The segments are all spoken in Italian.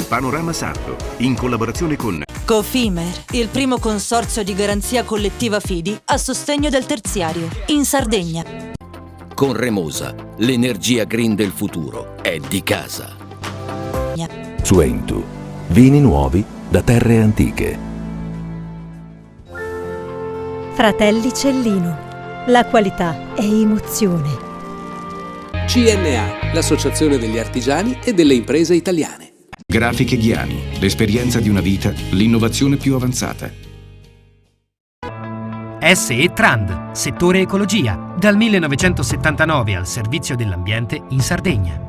Panorama Sardo, in collaborazione con Cofimer, il primo consorzio di garanzia collettiva Fidi a sostegno del terziario, in Sardegna. Con Remosa, l'energia green del futuro è di casa. Su Entu, vini nuovi da terre antiche. Fratelli Cellino, la qualità è emozione. CNA, l'associazione degli artigiani e delle imprese italiane. Grafiche Ghiani, l'esperienza di una vita, l'innovazione più avanzata. SE Trand, settore ecologia, dal 1979 al servizio dell'ambiente in Sardegna.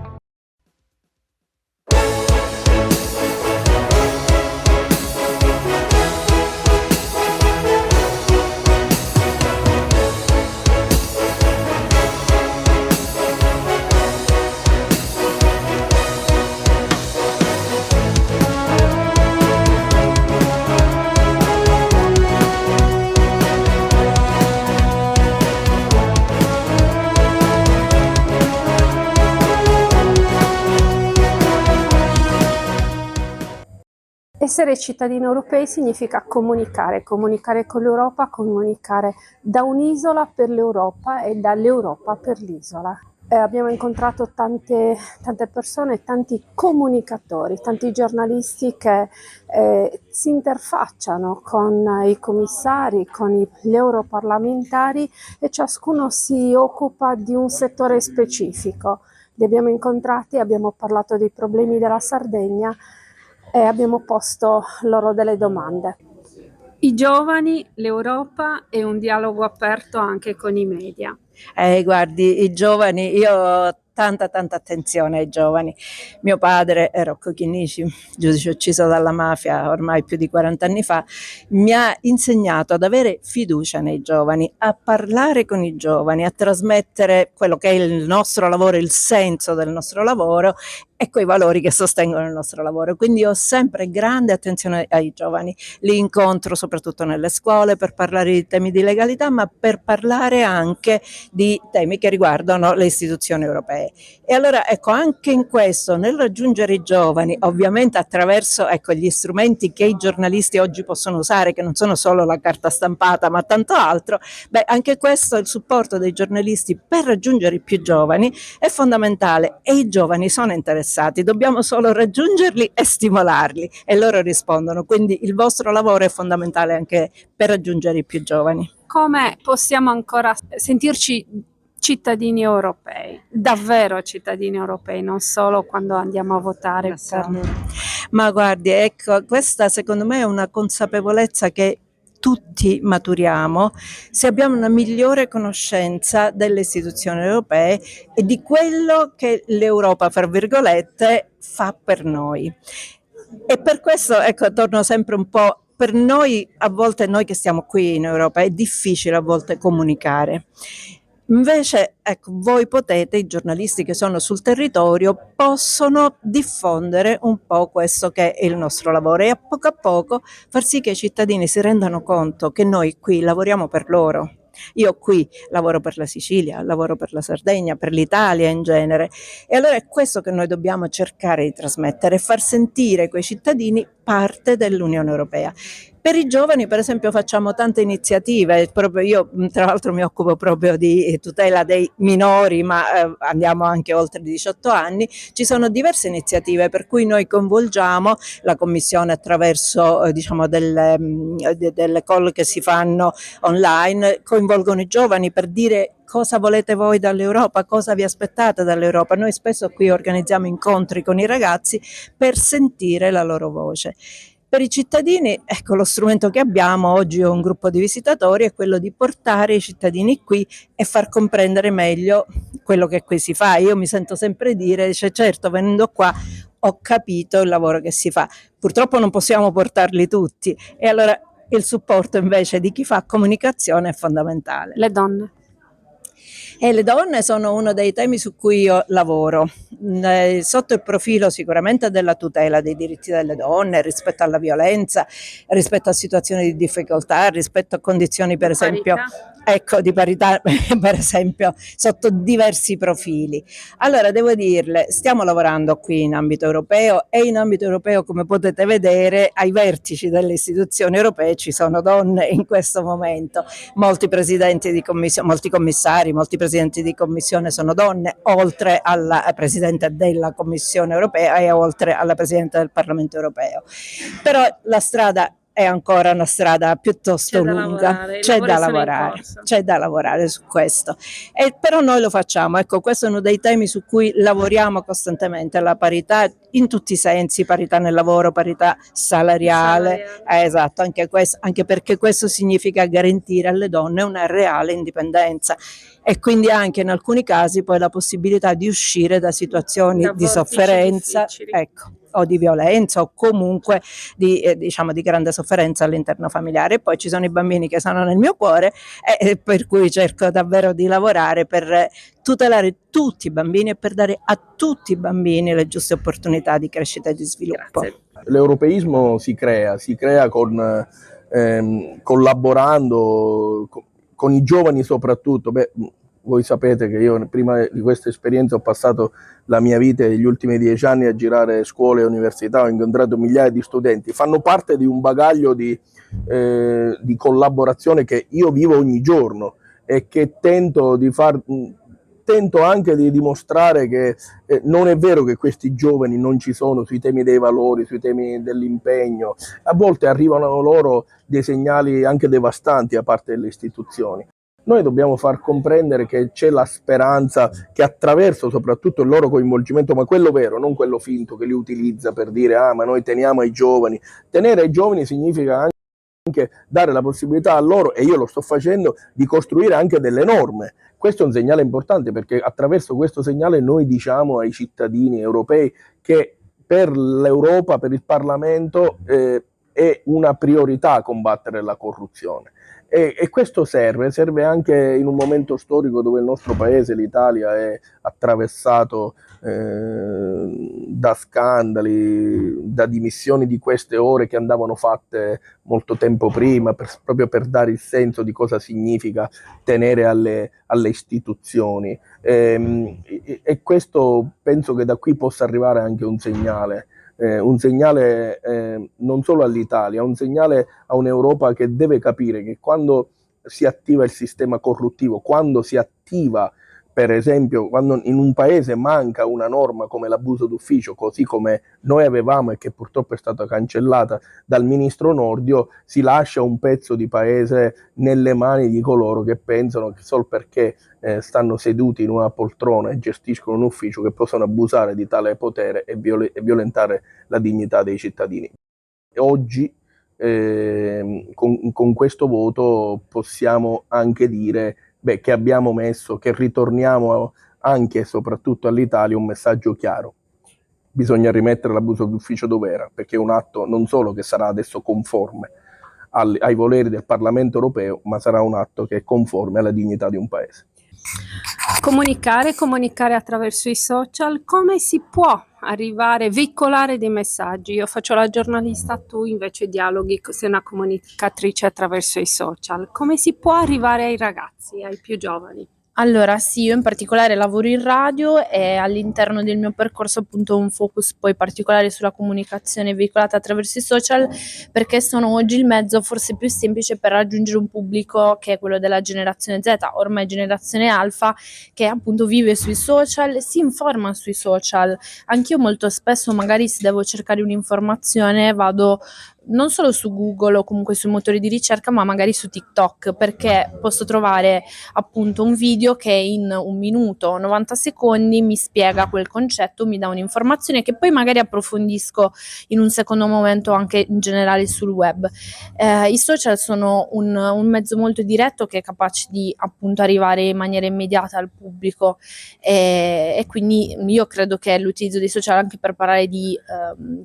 Essere cittadini europei significa comunicare con l'Europa, comunicare da un'isola per l'Europa e dall'Europa per l'isola. Abbiamo incontrato tante persone, tanti comunicatori, tanti giornalisti che si interfacciano con i commissari, con gli europarlamentari e ciascuno si occupa di un settore specifico. Li abbiamo incontrati, abbiamo parlato dei problemi della Sardegna e abbiamo posto loro delle domande. I giovani, l'Europa e un dialogo aperto anche con i media. Guardi, i giovani, io ho tanta attenzione ai giovani. Mio padre, Rocco Chinnici, giudice ucciso dalla mafia ormai più di 40 anni fa, mi ha insegnato ad avere fiducia nei giovani, a parlare con i giovani, a trasmettere quello che è il nostro lavoro, il senso del nostro lavoro e quei valori che sostengono il nostro lavoro. Quindi ho sempre grande attenzione ai giovani, li incontro soprattutto nelle scuole per parlare di temi di legalità, ma per parlare anche di temi che riguardano le istituzioni europee. E allora ecco, anche in questo, nel raggiungere i giovani, ovviamente attraverso gli strumenti che i giornalisti oggi possono usare, che non sono solo la carta stampata ma tanto altro, anche questo, il supporto dei giornalisti per raggiungere i più giovani è fondamentale e i giovani sono interessati. Dobbiamo solo raggiungerli e stimolarli e loro rispondono, quindi il vostro lavoro è fondamentale anche per raggiungere i più giovani. Come possiamo ancora sentirci cittadini europei, davvero cittadini europei, non solo quando andiamo a votare Ma guardi, ecco, questa secondo me è una consapevolezza che tutti maturiamo se abbiamo una migliore conoscenza delle istituzioni europee e di quello che l'Europa, fra virgolette, fa per noi. E per questo, ecco, torno sempre un po', per noi, a volte noi che stiamo qui in Europa, è difficile a volte comunicare. Invece, ecco, voi potete, i giornalisti che sono sul territorio, possono diffondere un po' questo che è il nostro lavoro e a poco far sì che i cittadini si rendano conto che noi qui lavoriamo per loro. Io qui lavoro per la Sicilia, lavoro per la Sardegna, per l'Italia in genere e allora è questo che noi dobbiamo cercare di trasmettere, far sentire quei cittadini parte dell'Unione Europea. Per i giovani, per esempio, facciamo tante iniziative, proprio io tra l'altro mi occupo proprio di tutela dei minori, ma andiamo anche oltre i 18 anni, ci sono diverse iniziative per cui noi coinvolgiamo la Commissione attraverso delle call che si fanno online, coinvolgono i giovani per dire cosa volete voi dall'Europa, cosa vi aspettate dall'Europa. Noi spesso qui organizziamo incontri con i ragazzi per sentire la loro voce. Per i cittadini, ecco, lo strumento che abbiamo oggi, un gruppo di visitatori, è quello di portare i cittadini qui e far comprendere meglio quello che qui si fa. Io mi sento sempre dire, certo, venendo qua ho capito il lavoro che si fa. Purtroppo non possiamo portarli tutti e allora il supporto invece di chi fa comunicazione è fondamentale. Le donne. E le donne sono uno dei temi su cui io lavoro, sotto il profilo sicuramente della tutela dei diritti delle donne, rispetto alla violenza, rispetto a situazioni di difficoltà, rispetto a condizioni per esempio ecco, di parità per esempio sotto diversi profili. Allora devo dirle, stiamo lavorando qui in ambito europeo e in ambito europeo, come potete vedere, ai vertici delle istituzioni europee ci sono donne in questo momento, molti presidenti di commissione, molti commissari, molti presidenti di commissione sono donne, oltre alla Presidente della Commissione europea e oltre alla Presidente del Parlamento europeo. Però la strada è ancora una strada piuttosto lunga, c'è da lavorare su questo, però noi lo facciamo. Ecco, questo è uno dei temi su cui lavoriamo costantemente, la parità in tutti i sensi, parità nel lavoro, parità salariale. Esatto, anche perché questo significa garantire alle donne una reale indipendenza e quindi anche in alcuni casi poi la possibilità di uscire da situazioni di sofferenza, ecco, o di violenza o comunque di grande sofferenza all'interno familiare. E poi ci sono i bambini che sono nel mio cuore e per cui cerco davvero di lavorare per tutelare tutti i bambini e per dare a tutti i bambini le giuste opportunità di crescita e di sviluppo. Grazie. L'europeismo si crea collaborando con i giovani soprattutto. Voi sapete che io prima di questa esperienza ho passato la mia vita e gli ultimi 10 anni a girare scuole e università, ho incontrato migliaia di studenti, fanno parte di un bagaglio di collaborazione che io vivo ogni giorno e che tento anche di dimostrare che non è vero che questi giovani non ci sono sui temi dei valori, sui temi dell'impegno. A volte arrivano loro dei segnali anche devastanti da parte delle istituzioni. Noi dobbiamo far comprendere che c'è la speranza che attraverso soprattutto il loro coinvolgimento, ma quello vero, non quello finto che li utilizza per dire ma noi teniamo ai giovani. Tenere ai giovani significa anche dare la possibilità a loro, e io lo sto facendo, di costruire anche delle norme. Questo è un segnale importante perché attraverso questo segnale noi diciamo ai cittadini europei che per l'Europa, per il Parlamento è una priorità combattere la corruzione. E questo serve anche in un momento storico dove il nostro paese, l'Italia, è attraversato da scandali, da dimissioni di queste ore che andavano fatte molto tempo prima, proprio per dare il senso di cosa significa tenere alle istituzioni. E questo penso che da qui possa arrivare anche un segnale non solo all'Italia, un segnale a un'Europa che deve capire che quando si attiva il sistema corruttivo, quando si attiva, per esempio, quando in un paese manca una norma come l'abuso d'ufficio, così come noi avevamo e che purtroppo è stata cancellata dal ministro Nordio, si lascia un pezzo di paese nelle mani di coloro che pensano che solo perché stanno seduti in una poltrona e gestiscono un ufficio che possono abusare di tale potere e violentare la dignità dei cittadini. Oggi con questo voto possiamo anche dire che abbiamo che ritorniamo anche e soprattutto all'Italia un messaggio chiaro. Bisogna rimettere l'abuso d'ufficio dove era, perché è un atto non solo che sarà adesso conforme ai voleri del Parlamento europeo, ma sarà un atto che è conforme alla dignità di un paese. Comunicare attraverso i social. Come si può arrivare, veicolare dei messaggi? Io faccio la giornalista, tu invece dialoghi, sei una comunicatrice attraverso i social. Come si può arrivare ai ragazzi, ai più giovani? Allora sì, io in particolare lavoro in radio e all'interno del mio percorso appunto un focus poi particolare sulla comunicazione veicolata attraverso i social, perché sono oggi il mezzo forse più semplice per raggiungere un pubblico che è quello della generazione Z, ormai generazione alfa, che appunto vive sui social, si informa sui social. Anch'io molto spesso magari se devo cercare un'informazione vado non solo su Google o comunque sui motori di ricerca, ma magari su TikTok, perché posso trovare appunto un video che in 1 minuto, 90 secondi mi spiega quel concetto, mi dà un'informazione che poi magari approfondisco in un secondo momento anche in generale sul web. I social sono un mezzo molto diretto che è capace di appunto arrivare in maniera immediata al pubblico e quindi io credo che l'utilizzo dei social anche per parlare di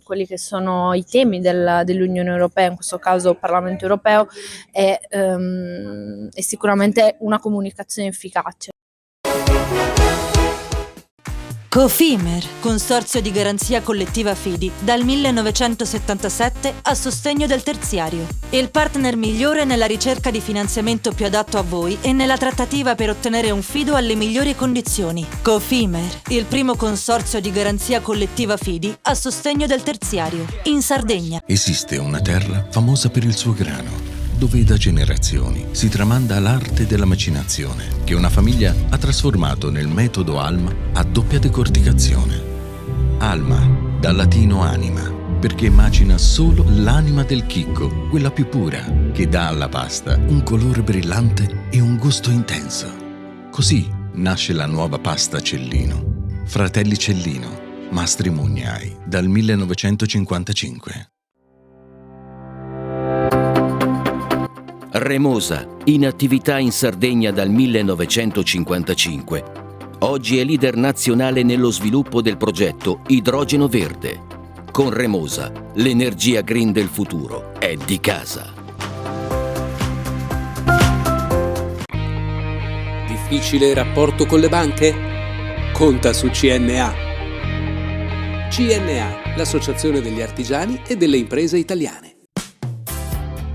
quelli che sono i temi dell'Unione Europea, in questo caso Parlamento Europeo, è sicuramente una comunicazione efficace. Cofimer, consorzio di garanzia collettiva Fidi, dal 1977 a sostegno del terziario. Il partner migliore nella ricerca di finanziamento più adatto a voi e nella trattativa per ottenere un fido alle migliori condizioni. Cofimer, il primo consorzio di garanzia collettiva Fidi a sostegno del terziario, in Sardegna. Esiste una terra famosa per il suo grano, dove da generazioni si tramanda l'arte della macinazione, che una famiglia ha trasformato nel metodo Alma a doppia decorticazione. Alma, dal latino anima, perché macina solo l'anima del chicco, quella più pura, che dà alla pasta un colore brillante e un gusto intenso. Così nasce la nuova pasta Cellino. Fratelli Cellino, Mastri Mugnai, dal 1955. Remosa, in attività in Sardegna dal 1955. Oggi è leader nazionale nello sviluppo del progetto Idrogeno Verde. Con Remosa, l'energia green del futuro è di casa. Difficile rapporto con le banche? Conta su CNA. CNA, l'associazione degli artigiani e delle imprese italiane.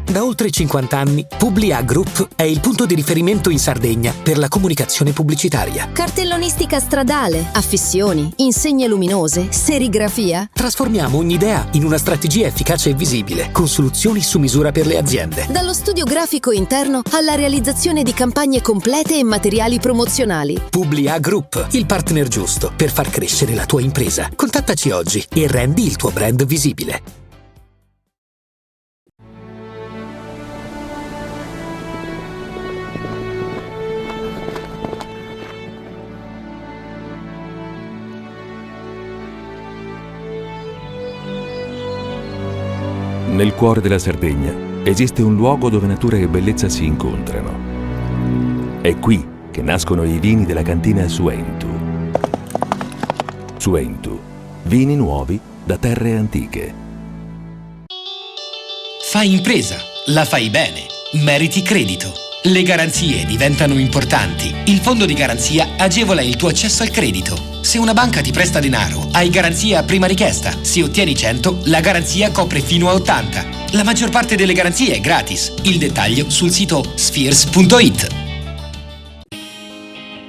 Da oltre 50 anni, Publia Group è il punto di riferimento in Sardegna per la comunicazione pubblicitaria. Cartellonistica stradale, affissioni, insegne luminose, serigrafia. Trasformiamo ogni idea in una strategia efficace e visibile, con soluzioni su misura per le aziende. Dallo studio grafico interno alla realizzazione di campagne complete e materiali promozionali. Publia Group, il partner giusto per far crescere la tua impresa. Contattaci oggi e rendi il tuo brand visibile. Nel cuore della Sardegna esiste un luogo dove natura e bellezza si incontrano. È qui che nascono i vini della cantina Suentu. Suentu, vini nuovi da terre antiche. Fai impresa, la fai bene, meriti credito. Le garanzie diventano importanti. Il fondo di garanzia agevola il tuo accesso al credito. Se una banca ti presta denaro, hai garanzia a prima richiesta. Se ottieni 100, la garanzia copre fino a 80. La maggior parte delle garanzie è gratis. Il dettaglio sul sito spheres.it.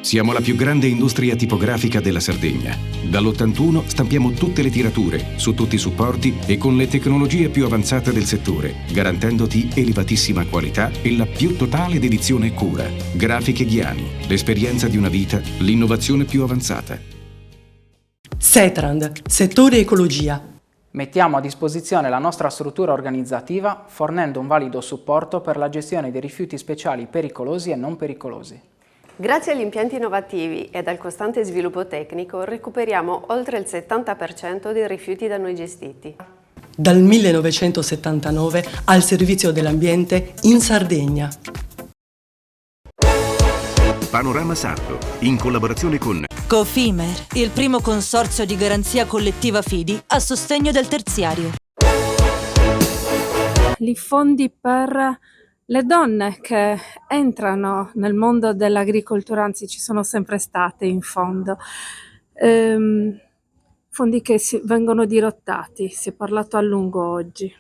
Siamo la più grande industria tipografica della Sardegna. Dall'81 stampiamo tutte le tirature, su tutti i supporti e con le tecnologie più avanzate del settore, garantendoti elevatissima qualità e la più totale dedizione e cura. Grafiche Ghiani, l'esperienza di una vita, l'innovazione più avanzata. Setrand, settore ecologia. Mettiamo a disposizione la nostra struttura organizzativa fornendo un valido supporto per la gestione dei rifiuti speciali pericolosi e non pericolosi. Grazie agli impianti innovativi ed al costante sviluppo tecnico recuperiamo oltre il 70% dei rifiuti da noi gestiti. Dal 1979 al servizio dell'ambiente in Sardegna. Panorama Sardo, in collaborazione con Cofimer, il primo consorzio di garanzia collettiva Fidi a sostegno del terziario. I fondi per le donne che entrano nel mondo dell'agricoltura, anzi ci sono sempre state in fondo, fondi che vengono dirottati, si è parlato a lungo oggi.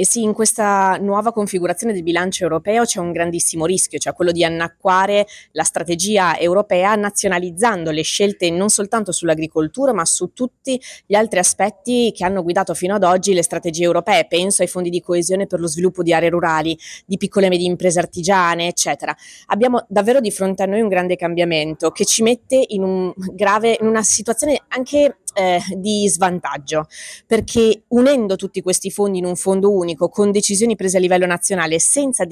Sì, in questa nuova configurazione del bilancio europeo c'è un grandissimo rischio, cioè quello di annacquare la strategia europea nazionalizzando le scelte non soltanto sull'agricoltura ma su tutti gli altri aspetti che hanno guidato fino ad oggi le strategie europee. Penso ai fondi di coesione per lo sviluppo di aree rurali, di piccole e medie imprese artigiane, eccetera. Abbiamo davvero di fronte a noi un grande cambiamento che ci mette in una situazione anche di svantaggio, perché unendo tutti questi fondi in un fondo unico con decisioni prese a livello nazionale senza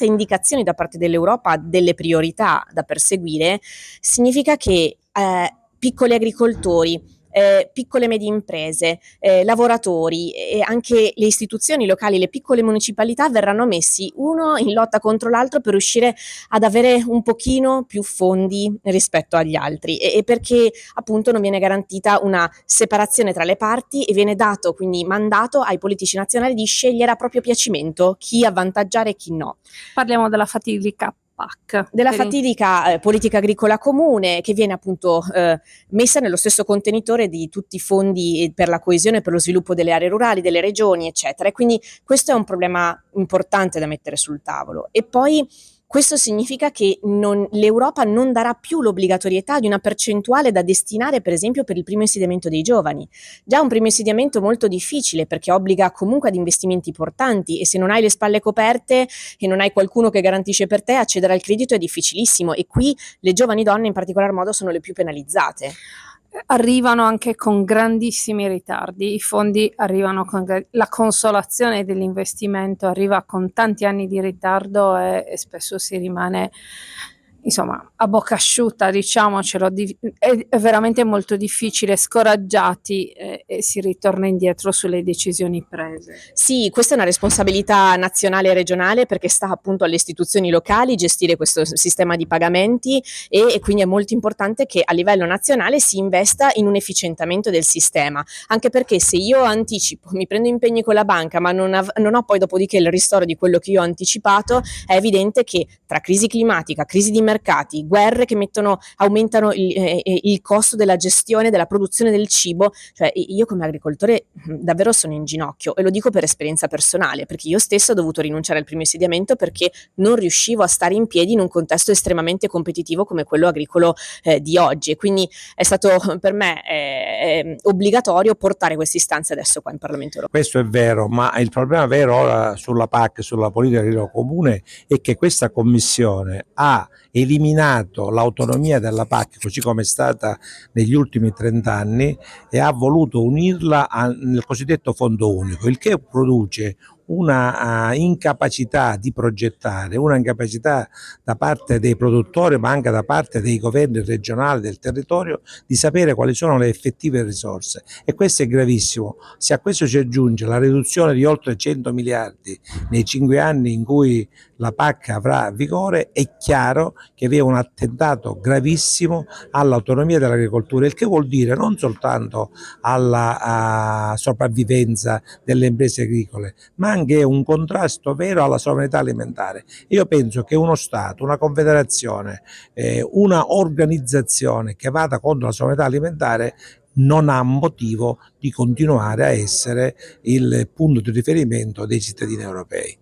indicazioni da parte dell'Europa delle priorità da perseguire, significa che piccoli agricoltori, piccole e medie imprese, lavoratori e anche le istituzioni locali, le piccole municipalità verranno messi uno in lotta contro l'altro per riuscire ad avere un pochino più fondi rispetto agli altri e perché appunto non viene garantita una separazione tra le parti e viene dato quindi mandato ai politici nazionali di scegliere a proprio piacimento chi avvantaggiare e chi no. Parliamo della fatidica PAC. Della fatidica politica agricola comune, che viene appunto messa nello stesso contenitore di tutti i fondi per la coesione, per lo sviluppo delle aree rurali, delle regioni, eccetera. E quindi questo è un problema importante da mettere sul tavolo. E poi questo significa che l'Europa non darà più l'obbligatorietà di una percentuale da destinare, per esempio, per il primo insediamento dei giovani. Già un primo insediamento molto difficile, perché obbliga comunque ad investimenti importanti, e se non hai le spalle coperte e non hai qualcuno che garantisce per te, accedere al credito è difficilissimo, e qui le giovani donne in particolar modo sono le più penalizzate. Arrivano anche con grandissimi ritardi, i fondi arrivano con la consolazione dell'investimento arriva con tanti anni di ritardo e spesso si rimane insomma a bocca asciutta, diciamocelo, è veramente molto difficile, scoraggiati, e si ritorna indietro sulle decisioni prese. Sì, questa è una responsabilità nazionale e regionale, perché sta appunto alle istituzioni locali gestire questo sistema di pagamenti, e quindi è molto importante che a livello nazionale si investa in un efficientamento del sistema, anche perché se io anticipo, mi prendo impegni con la banca, ma non ho poi dopodiché il ristoro di quello che io ho anticipato, è evidente che tra crisi climatica, crisi di mercati, guerre che aumentano il costo della gestione, della produzione del cibo, cioè io come agricoltore davvero sono in ginocchio, e lo dico per esperienza personale, perché io stessa ho dovuto rinunciare al primo insediamento perché non riuscivo a stare in piedi in un contesto estremamente competitivo come quello agricolo di oggi, e quindi è stato per me obbligatorio portare queste istanze adesso qua in Parlamento europeo. Questo è vero, ma il problema vero ora sulla PAC, sulla politica agricola comune, è che questa Commissione ha eliminato l'autonomia della PAC così come è stata negli ultimi 30 anni e ha voluto unirla nel cosiddetto fondo unico, il che produce una incapacità di progettare, una incapacità da parte dei produttori, ma anche da parte dei governi regionali del territorio di sapere quali sono le effettive risorse, e questo è gravissimo. Se a questo si aggiunge la riduzione di oltre 100 miliardi nei 5 anni in cui la PAC avrà vigore, è chiaro che vi è un attentato gravissimo all'autonomia dell'agricoltura, il che vuol dire non soltanto alla sopravvivenza delle imprese agricole, ma anche un contrasto vero alla sovranità alimentare. Io penso che uno Stato, una confederazione, una organizzazione che vada contro la sovranità alimentare non ha motivo di continuare a essere il punto di riferimento dei cittadini europei.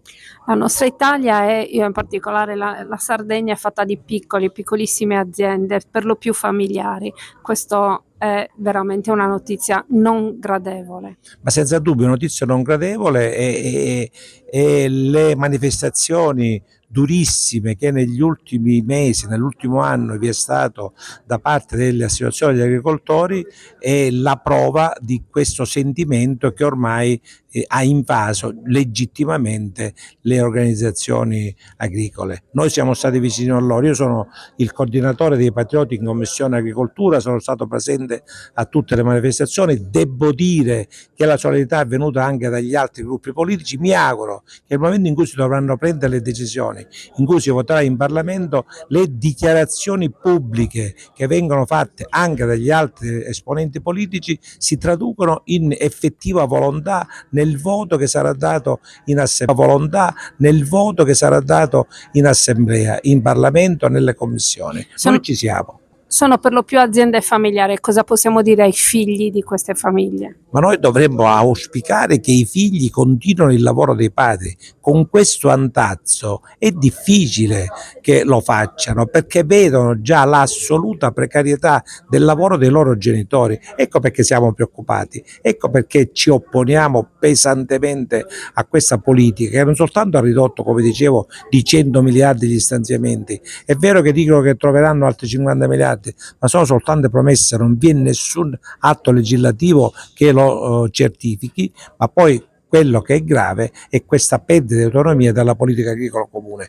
La nostra Italia è, io in particolare la Sardegna, è fatta di piccolissime aziende, per lo più familiari. Questo è veramente una notizia non gradevole. Ma senza dubbio una notizia non gradevole, e le manifestazioni durissime che negli ultimi mesi, nell'ultimo anno vi è stato da parte delle associazioni degli agricoltori è la prova di questo sentimento che ormai ha invaso legittimamente le organizzazioni agricole. Noi siamo stati vicini a loro, io sono il coordinatore dei Patrioti in Commissione Agricoltura, sono stato presente a tutte le manifestazioni, devo dire che la solidarietà è venuta anche dagli altri gruppi politici. Mi auguro che nel momento in cui si dovranno prendere le decisioni, in cui si voterà in Parlamento, le dichiarazioni pubbliche che vengono fatte anche dagli altri esponenti politici si traducono in effettiva volontà nel voto che sarà dato in assemblea, in Parlamento, nelle commissioni. Noi ci siamo. Sono per lo più aziende familiari, cosa possiamo dire ai figli di queste famiglie? Ma noi dovremmo auspicare che i figli continuino il lavoro dei padri. Con questo andazzo è difficile che lo facciano, perché vedono già l'assoluta precarietà del lavoro dei loro genitori. Ecco perché siamo preoccupati, ecco perché ci opponiamo pesantemente a questa politica che non soltanto ha ridotto, come dicevo, di 100 miliardi gli stanziamenti. È vero che dicono che troveranno altri 50 miliardi, ma sono soltanto promesse, non vi è nessun atto legislativo che lo certifichi, ma poi quello che è grave è questa perdita di autonomia della politica agricola comune.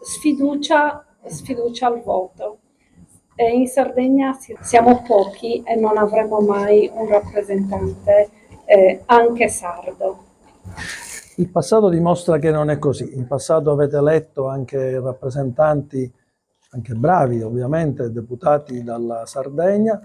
Sfiducia al voto. In Sardegna siamo pochi e non avremo mai un rappresentante anche sardo. Il passato dimostra che non è così. In passato avete eletto anche rappresentanti, anche bravi ovviamente, deputati dalla Sardegna.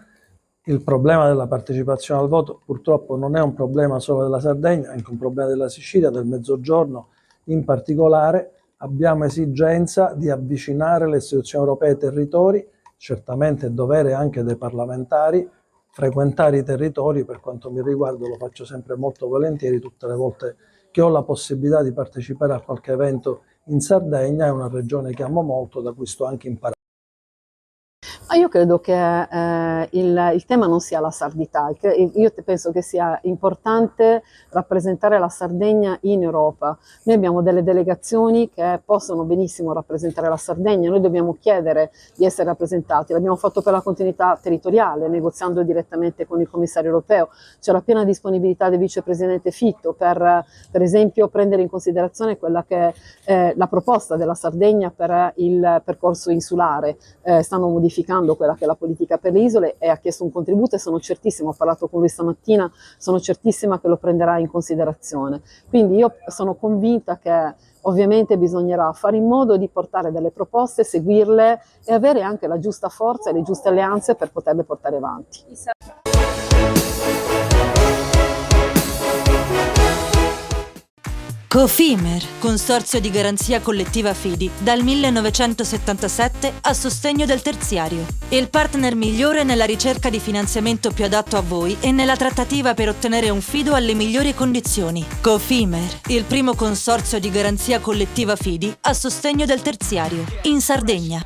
Il problema della partecipazione al voto purtroppo non è un problema solo della Sardegna, è anche un problema della Sicilia, del Mezzogiorno in particolare, abbiamo esigenza di avvicinare le istituzioni europee ai territori, certamente è dovere anche dei parlamentari frequentare i territori. Per quanto mi riguarda lo faccio sempre molto volentieri, tutte le volte che ho la possibilità di partecipare a qualche evento in Sardegna. È una regione che amo molto, da cui sto anche imparando. Io credo che il tema non sia la sardità. Io penso che sia importante rappresentare la Sardegna in Europa. Noi abbiamo delle delegazioni che possono benissimo rappresentare la Sardegna, noi dobbiamo chiedere di essere rappresentati. L'abbiamo fatto per la continuità territoriale, negoziando direttamente con il commissario europeo. C'è la piena disponibilità del vicepresidente Fitto per esempio prendere in considerazione quella che è la proposta della Sardegna per il percorso insulare. Stanno modificando quella che è la politica per le isole e ha chiesto un contributo, e sono certissima, ho parlato con lui stamattina, sono certissima che lo prenderà in considerazione. Quindi io sono convinta che ovviamente bisognerà fare in modo di portare delle proposte, seguirle e avere anche la giusta forza e le giuste alleanze per poterle portare avanti. Cofimer, consorzio di garanzia collettiva Fidi, dal 1977 a sostegno del terziario. Il partner migliore nella ricerca di finanziamento più adatto a voi e nella trattativa per ottenere un fido alle migliori condizioni. Cofimer, il primo consorzio di garanzia collettiva Fidi a sostegno del terziario, in Sardegna.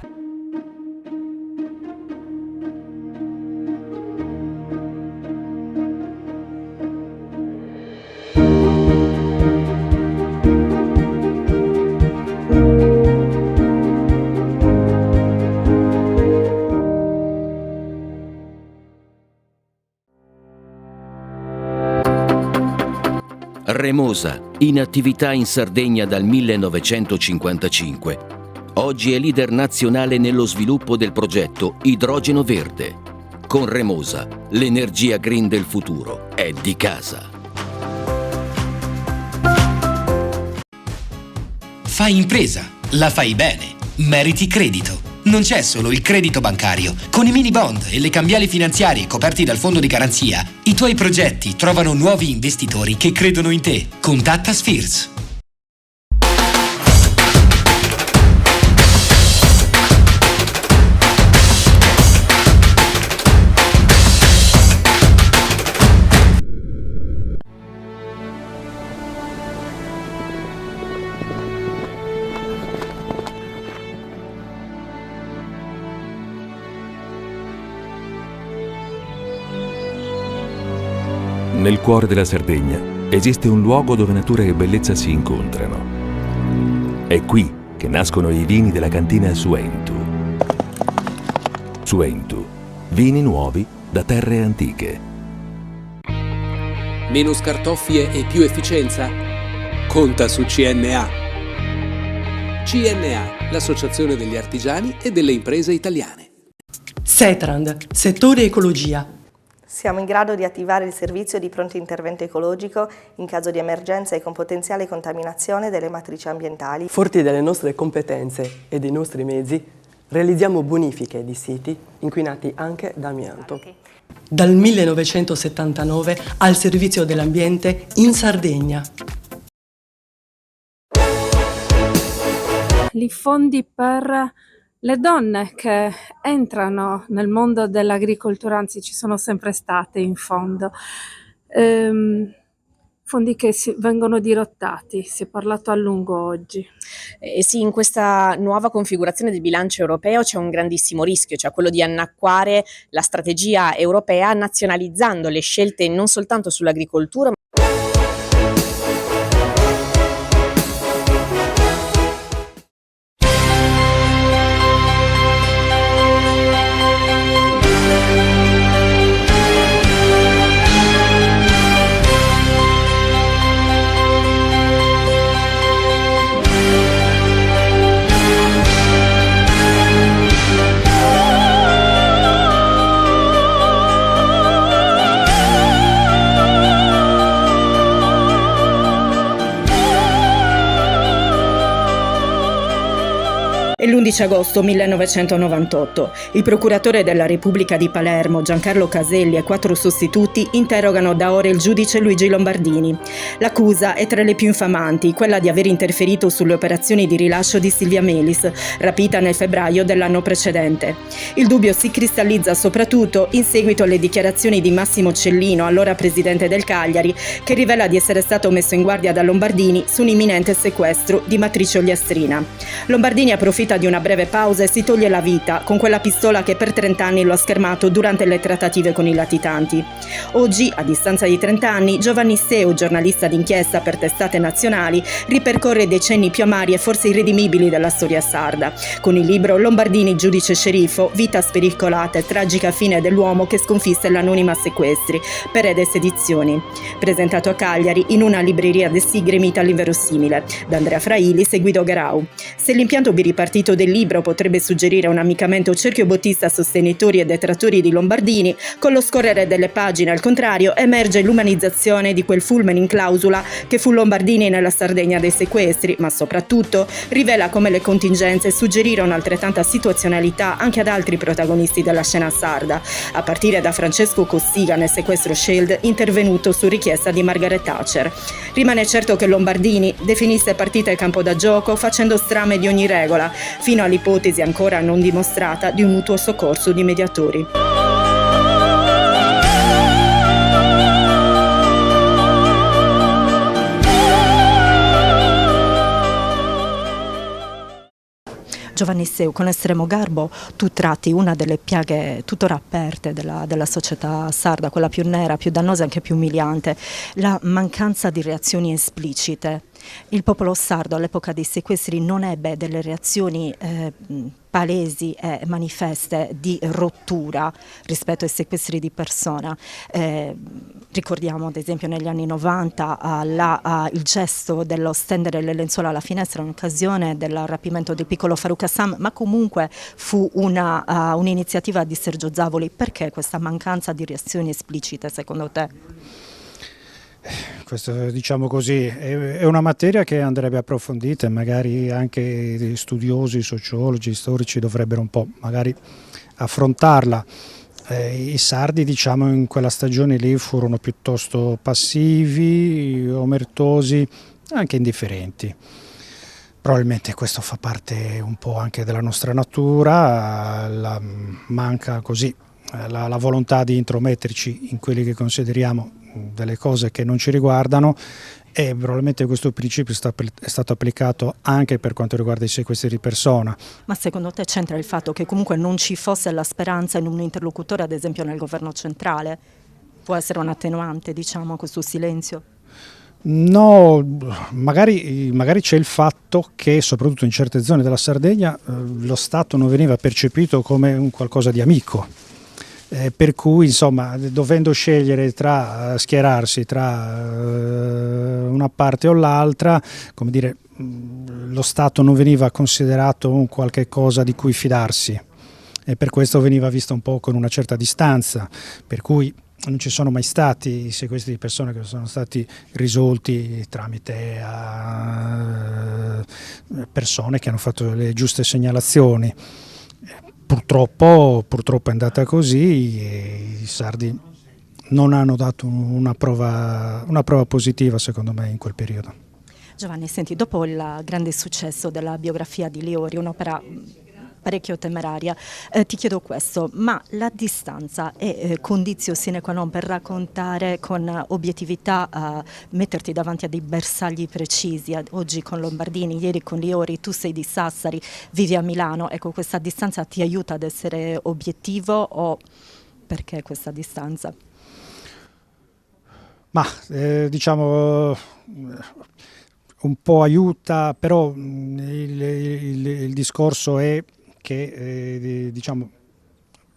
Remosa, in attività in Sardegna dal 1955. Oggi è leader nazionale nello sviluppo del progetto Idrogeno Verde. Con Remosa, l'energia green del futuro è di casa. Fai impresa, la fai bene, meriti credito. Non c'è solo il credito bancario. Con i mini bond e le cambiali finanziarie coperti dal fondo di garanzia, i tuoi progetti trovano nuovi investitori che credono in te. Contatta Spheres. Nel cuore della Sardegna esiste un luogo dove natura e bellezza si incontrano. È qui che nascono i vini della cantina Suentu. Suentu, vini nuovi da terre antiche. Meno scartoffie e più efficienza? Conta su CNA. CNA, l'associazione degli artigiani e delle imprese italiane. Setrand, settore ecologia. Siamo in grado di attivare il servizio di pronto intervento ecologico in caso di emergenza e con potenziale contaminazione delle matrici ambientali. Forti delle nostre competenze e dei nostri mezzi, realizziamo bonifiche di siti inquinati anche da amianto. Dal 1979 al servizio dell'ambiente in Sardegna. I fondi per le donne che entrano nel mondo dell'agricoltura, anzi ci sono sempre state in fondo, fondi che vengono dirottati, si è parlato a lungo oggi. Sì, in questa nuova configurazione del bilancio europeo c'è un grandissimo rischio, cioè quello di annacquare la strategia europea nazionalizzando le scelte non soltanto sull'agricoltura, 11 agosto 1998. Il procuratore della Repubblica di Palermo, Giancarlo Caselli, e 4 sostituti interrogano da ore il giudice Luigi Lombardini. L'accusa è tra le più infamanti, quella di aver interferito sulle operazioni di rilascio di Silvia Melis, rapita nel febbraio dell'anno precedente. Il dubbio si cristallizza soprattutto in seguito alle dichiarazioni di Massimo Cellino, allora presidente del Cagliari, che rivela di essere stato messo in guardia da Lombardini su un imminente sequestro di matrice ogliastrina. Lombardini approfitta di una breve pausa e si toglie la vita con quella pistola che per 30 anni lo ha schermato durante le trattative con i latitanti. Oggi, a distanza di 30 anni, Giovanni Seu, giornalista d'inchiesta per testate nazionali, ripercorre i decenni più amari e forse irredimibili della storia sarda. Con il libro Lombardini, giudice sceriffo, vita spericolata e tragica fine dell'uomo che sconfisse l'anonima sequestri, Perede Sedizioni. Presentato a Cagliari in una libreria de sì gremita all'inverosimile, da Andrea Frailis e Guido Garau. Se l'impianto biripartito del libro potrebbe suggerire un ammiccamento cerchio-bottista a sostenitori e detrattori di Lombardini, con lo scorrere delle pagine, al contrario, emerge l'umanizzazione di quel fulmen in clausula che fu Lombardini nella Sardegna dei sequestri, ma soprattutto rivela come le contingenze suggerirono altrettanta situazionalità anche ad altri protagonisti della scena sarda, a partire da Francesco Cossiga nel sequestro Shield, intervenuto su richiesta di Margaret Thatcher. Rimane certo che Lombardini definisse partita il campo da gioco facendo strame di ogni regola, fino all'ipotesi ancora non dimostrata di un mutuo soccorso di mediatori. Giovanni Seu, con estremo garbo tu tratti una delle piaghe tuttora aperte della società sarda, quella più nera, più dannosa e anche più umiliante, la mancanza di reazioni esplicite. Il popolo sardo all'epoca dei sequestri non ebbe delle reazioni palesi e manifeste di rottura rispetto ai sequestri di persona. Ricordiamo ad esempio negli anni 90 il gesto dello stendere le lenzuola alla finestra in occasione del rapimento del piccolo Farouk Assam, ma comunque fu un'iniziativa di Sergio Zavoli. Perché questa mancanza di reazioni esplicite secondo te? Questo, diciamo così, è una materia che andrebbe approfondita e magari anche studiosi, sociologi, storici dovrebbero un po' magari affrontarla. I sardi, diciamo, in quella stagione lì furono piuttosto passivi, omertosi, anche indifferenti. Probabilmente questo fa parte un po' anche della nostra natura, manca così la volontà di intrometterci in quelli che consideriamo delle cose che non ci riguardano, e probabilmente questo principio è stato applicato anche per quanto riguarda i sequestri di persona. Ma secondo te c'entra il fatto che comunque non ci fosse la speranza in un interlocutore, ad esempio nel governo centrale? Può essere un attenuante, diciamo, questo silenzio? No, magari c'è il fatto che soprattutto in certe zone della Sardegna lo Stato non veniva percepito come un qualcosa di amico. Per cui, insomma, dovendo scegliere tra schierarsi tra una parte o l'altra, come dire, lo Stato non veniva considerato un qualche cosa di cui fidarsi, e per questo veniva visto un po' con una certa distanza, per cui non ci sono mai stati i sequestri di persone che sono stati risolti tramite persone che hanno fatto le giuste segnalazioni. Purtroppo è andata così e i sardi non hanno dato una prova positiva, secondo me, in quel periodo. Giovanni, senti, dopo il grande successo della biografia di Liori, un'opera parecchio temeraria, ti chiedo questo, ma la distanza è condizio sine qua non per raccontare con obiettività, metterti davanti a dei bersagli precisi, oggi con Lombardini, ieri con Liori, tu sei di Sassari, vivi a Milano, ecco, questa distanza ti aiuta ad essere obiettivo o perché questa distanza? Ma diciamo un po' aiuta, però il discorso è che diciamo,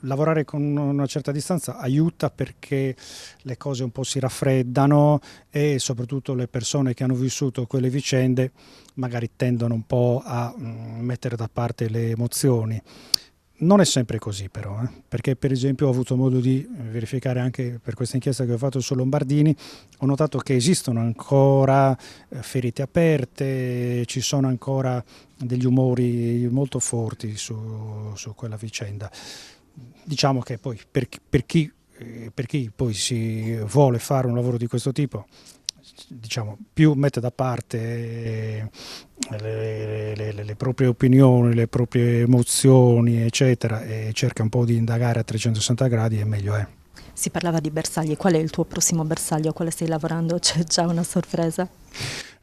lavorare con una certa distanza aiuta perché le cose un po' si raffreddano e soprattutto le persone che hanno vissuto quelle vicende magari tendono un po' a mettere da parte le emozioni. Non è sempre così però, perché per esempio ho avuto modo di verificare anche per questa inchiesta che ho fatto su Lombardini, ho notato che esistono ancora ferite aperte, ci sono ancora degli umori molto forti su quella vicenda. Diciamo che poi per chi poi si vuole fare un lavoro di questo tipo, diciamo, più mette da parte le proprie opinioni, le proprie emozioni, eccetera, e cerca un po' di indagare a 360 gradi, e meglio è. Si parlava di bersagli, qual è il tuo prossimo bersaglio? A quale stai lavorando? C'è già una sorpresa?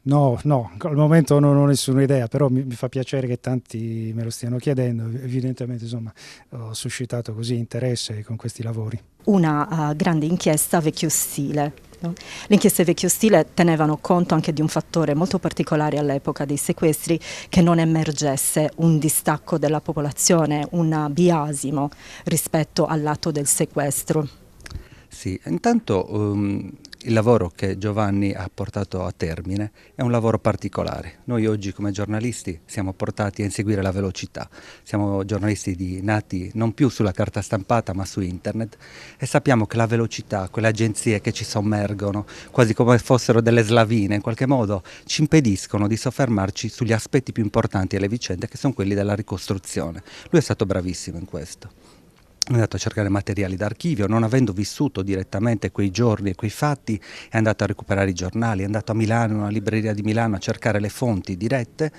No, al momento non ho nessuna idea, però mi fa piacere che tanti me lo stiano chiedendo. Evidentemente, insomma, ho suscitato così interesse con questi lavori. Una grande inchiesta vecchio stile. No? Le inchieste vecchio stile tenevano conto anche di un fattore molto particolare all'epoca dei sequestri, che non emergesse un distacco della popolazione, un biasimo rispetto al lato del sequestro. Sì, intanto il lavoro che Giovanni ha portato a termine è un lavoro particolare. Noi oggi come giornalisti siamo portati a inseguire la velocità. Siamo giornalisti nati non più sulla carta stampata ma su internet, e sappiamo che la velocità, quelle agenzie che ci sommergono, quasi come fossero delle slavine, in qualche modo ci impediscono di soffermarci sugli aspetti più importanti delle vicende, che sono quelli della ricostruzione. Lui è stato bravissimo in questo. È andato a cercare materiali d'archivio, non avendo vissuto direttamente quei giorni e quei fatti, è andato a recuperare i giornali, è andato a Milano, in una libreria di Milano, a cercare le fonti dirette,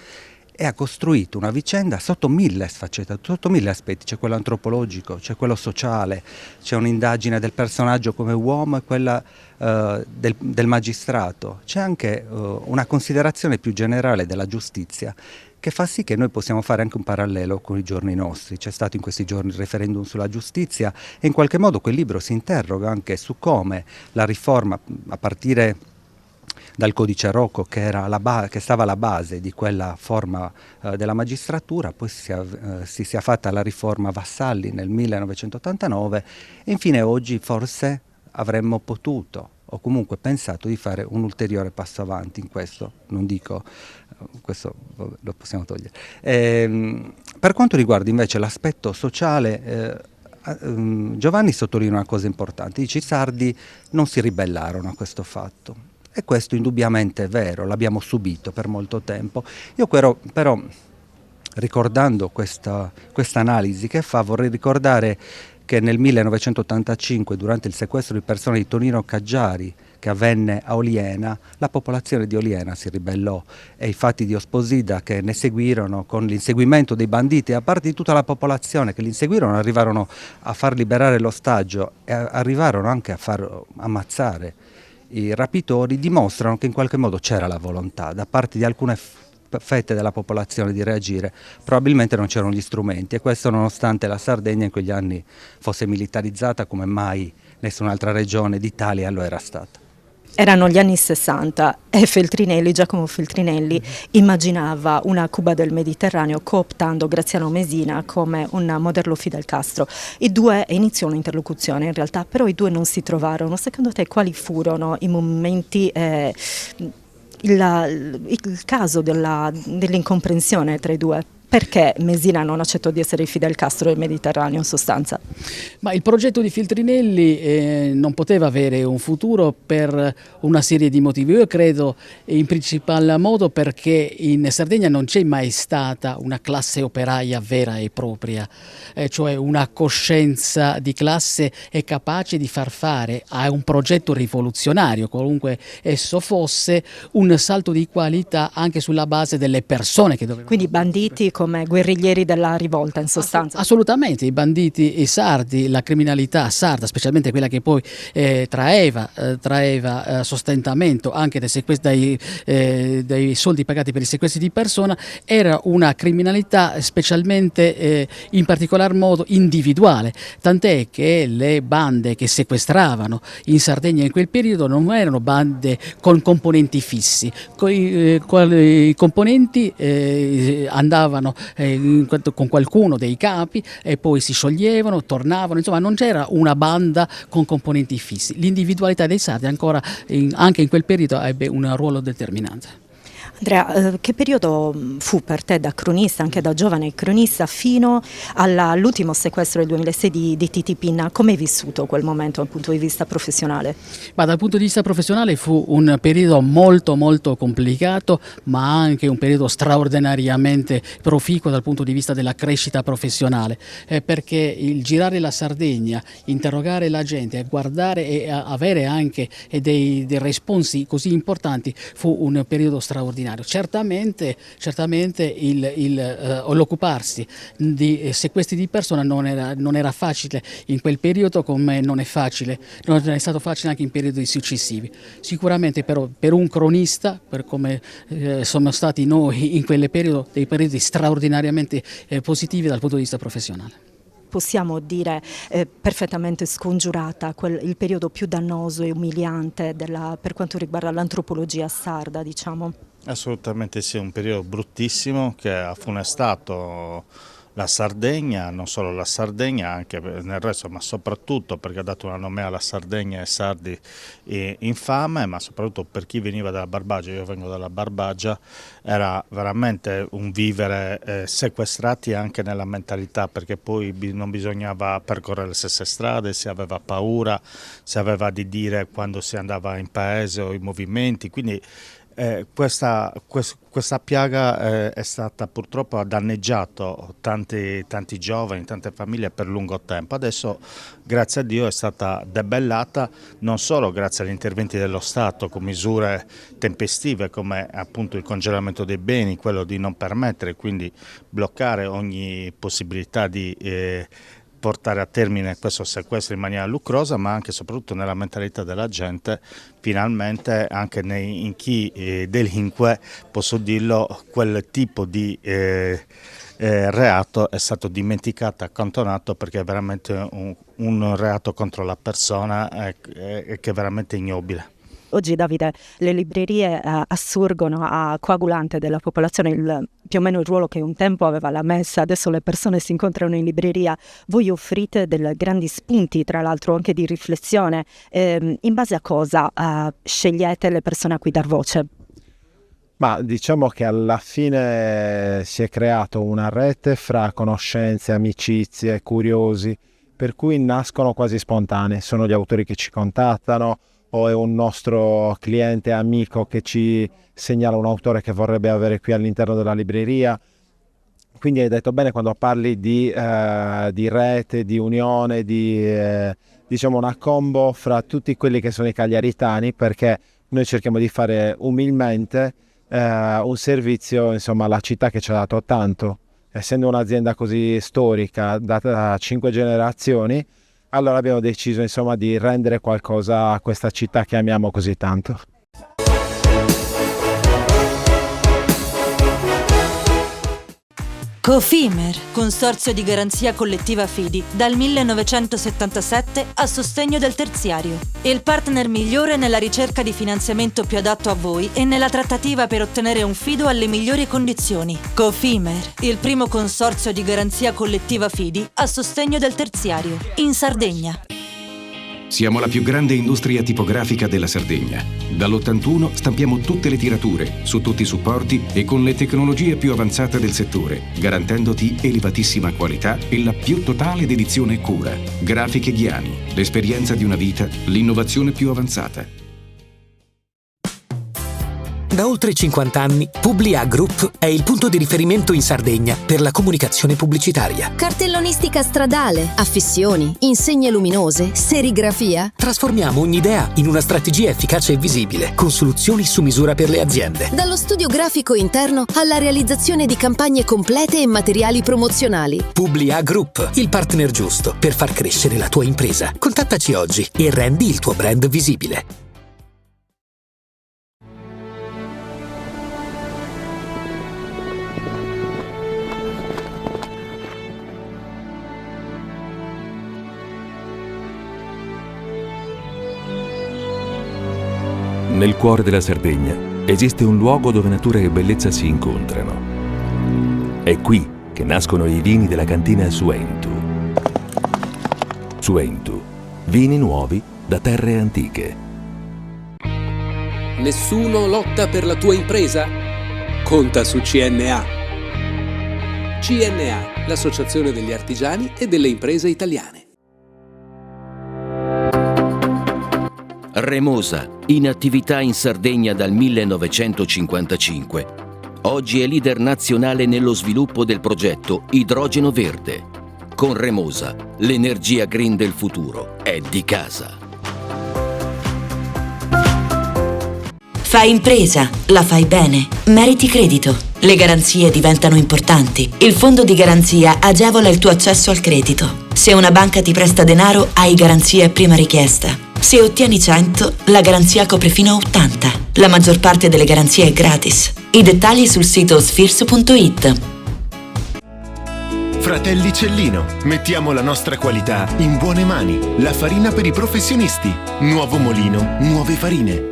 e ha costruito una vicenda sotto 1000 sfaccettature, sotto 1000 aspetti. C'è quello antropologico, c'è quello sociale, c'è un'indagine del personaggio come uomo e quella del magistrato. C'è anche una considerazione più generale della giustizia, che fa sì che noi possiamo fare anche un parallelo con i giorni nostri. C'è stato in questi giorni il referendum sulla giustizia, e in qualche modo quel libro si interroga anche su come la riforma, a partire dal codice Rocco, che stava alla base di quella forma della magistratura, poi si sia fatta la riforma Vassalli nel 1989, e infine oggi forse avremmo potuto o comunque pensato di fare un ulteriore passo avanti in questo. Non dico, questo lo possiamo togliere. Per quanto riguarda invece l'aspetto sociale, Giovanni sottolinea una cosa importante: dice, i sardi non si ribellarono a questo fatto, e questo indubbiamente è vero, l'abbiamo subito per molto tempo. Io però, ricordando questa analisi che fa, vorrei ricordare che nel 1985, durante il sequestro di persona di Tonino Caggiari, che avvenne a Oliena, la popolazione di Oliena si ribellò, e i fatti di Osposida che ne seguirono, con l'inseguimento dei banditi, a parte di tutta la popolazione che li inseguirono, arrivarono a far liberare l'ostaggio e arrivarono anche a far ammazzare i rapitori, dimostrano che in qualche modo c'era la volontà da parte di alcune fette della popolazione di reagire. Probabilmente non c'erano gli strumenti, e questo nonostante la Sardegna in quegli anni fosse militarizzata come mai nessun'altra regione d'Italia lo era stata. Erano gli anni 60 e Giacomo Feltrinelli immaginava una Cuba del Mediterraneo cooptando Graziano Mesina come un modello Fidel Castro. I due iniziò un'interlocuzione in realtà, però i due non si trovarono. Secondo te quali furono i momenti, il caso dell'incomprensione tra i due? Perché Mesina non accettò di essere Fidel Castro del Mediterraneo in sostanza? Ma il progetto di Feltrinelli non poteva avere un futuro per una serie di motivi. Io credo in principal modo perché in Sardegna non c'è mai stata una classe operaia vera e propria, cioè una coscienza di classe è capace di far fare a un progetto rivoluzionario, qualunque esso fosse, un salto di qualità anche sulla base delle persone che dovevano. Quindi banditi come guerriglieri della rivolta in sostanza? Assolutamente, i banditi sardi, la criminalità sarda, specialmente quella che poi traeva sostentamento anche dai soldi pagati per i sequestri di persona, era una criminalità specialmente in particolar modo individuale, tant'è che le bande che sequestravano in Sardegna in quel periodo non erano bande con componenti fissi, i componenti andavano con qualcuno dei capi e poi si scioglievano, tornavano, insomma non c'era una banda con componenti fissi. L'individualità dei sardi ancora anche in quel periodo ebbe un ruolo determinante. Andrea, che periodo fu per te da cronista, anche da giovane cronista, fino all'ultimo sequestro del 2006 di Titi Pinna? Come hai vissuto quel momento dal punto di vista professionale? Ma dal punto di vista professionale fu un periodo molto molto complicato, ma anche un periodo straordinariamente proficuo dal punto di vista della crescita professionale, perché il girare la Sardegna, interrogare la gente, guardare e avere anche dei responsi così importanti fu un periodo straordinario. Certamente l'occuparsi di sequestri di persona non era facile in quel periodo, come non è stato facile anche in periodi successivi. Sicuramente però per un cronista, per come siamo stati noi in quel periodo, dei periodi straordinariamente positivi dal punto di vista professionale. Possiamo dire perfettamente scongiurata il periodo più dannoso e umiliante per quanto riguarda l'antropologia sarda, diciamo? Assolutamente sì, un periodo bruttissimo che ha funestato la Sardegna, non solo la Sardegna, anche nel resto, ma soprattutto perché ha dato una nomea alla Sardegna e ai sardi infame, ma soprattutto per chi veniva dalla Barbagia. Io vengo dalla Barbagia, era veramente un vivere sequestrati anche nella mentalità, perché poi non bisognava percorrere le stesse strade, si aveva paura, si aveva di dire quando si andava in paese o in movimenti, quindi questa piaga è stata purtroppo ha danneggiato tanti giovani, tante famiglie per lungo tempo. Adesso grazie a Dio è stata debellata, non solo grazie agli interventi dello Stato con misure tempestive come appunto il congelamento dei beni, quello di non permettere, quindi bloccare ogni possibilità di portare a termine questo sequestro in maniera lucrosa, ma anche e soprattutto nella mentalità della gente, finalmente anche in chi delinque, posso dirlo, quel tipo di reato è stato dimenticato, accantonato, perché è veramente un reato contro la persona che è veramente ignobile. Oggi, Davide, le librerie assurgono a coagulante della popolazione più o meno il ruolo che un tempo aveva la messa. Adesso le persone si incontrano in libreria. Voi offrite dei grandi spunti, tra l'altro anche di riflessione. In base a cosa scegliete le persone a cui dar voce? Ma diciamo che alla fine si è creato una rete fra conoscenze, amicizie, curiosi, per cui nascono quasi spontanee. Sono gli autori che ci contattano, o è un nostro cliente amico che ci segnala un autore che vorrebbe avere qui all'interno della libreria. Quindi hai detto bene quando parli di rete, di unione, di diciamo una combo fra tutti quelli che sono i cagliaritani, perché noi cerchiamo di fare umilmente un servizio, insomma, alla città che ci ha dato tanto. Essendo un'azienda così storica, data da 5 generazioni, allora abbiamo deciso, insomma, di rendere qualcosa a questa città che amiamo così tanto. Cofimer, consorzio di garanzia collettiva Fidi, dal 1977 a sostegno del terziario. Il partner migliore nella ricerca di finanziamento più adatto a voi e nella trattativa per ottenere un fido alle migliori condizioni. Cofimer, il primo consorzio di garanzia collettiva Fidi a sostegno del terziario, in Sardegna. Siamo la più grande industria tipografica della Sardegna. Dall'81 stampiamo tutte le tirature, su tutti i supporti e con le tecnologie più avanzate del settore, garantendoti elevatissima qualità e la più totale dedizione e cura. Grafiche Ghiani, l'esperienza di una vita, l'innovazione più avanzata. Da oltre 50 anni, Publia Group è il punto di riferimento in Sardegna per la comunicazione pubblicitaria. Cartellonistica stradale, affissioni, insegne luminose, serigrafia. Trasformiamo ogni idea in una strategia efficace e visibile, con soluzioni su misura per le aziende. Dallo studio grafico interno alla realizzazione di campagne complete e materiali promozionali. Publia Group, il partner giusto per far crescere la tua impresa. Contattaci oggi e rendi il tuo brand visibile. Nel cuore della Sardegna esiste un luogo dove natura e bellezza si incontrano. È qui che nascono i vini della cantina Suentu. Suentu, vini nuovi da terre antiche. Nessuno lotta per la tua impresa? conta su CNA. CNA, l'associazione degli artigiani e delle imprese italiane. Remosa, in attività in Sardegna dal 1955. Oggi è leader nazionale nello sviluppo del progetto Idrogeno Verde. Con Remosa, l'energia green del futuro è di casa. Fai impresa, la fai bene, meriti credito. Le garanzie diventano importanti. Il fondo di garanzia agevola il tuo accesso al credito. Se una banca ti presta denaro, hai garanzia a prima richiesta. Se ottieni 100, la garanzia copre fino a 80. La maggior parte delle garanzie è gratis. I dettagli sul sito sfirso.it. Fratelli Cellino, mettiamo la nostra qualità in buone mani. La farina per i professionisti. Nuovo mulino, nuove farine.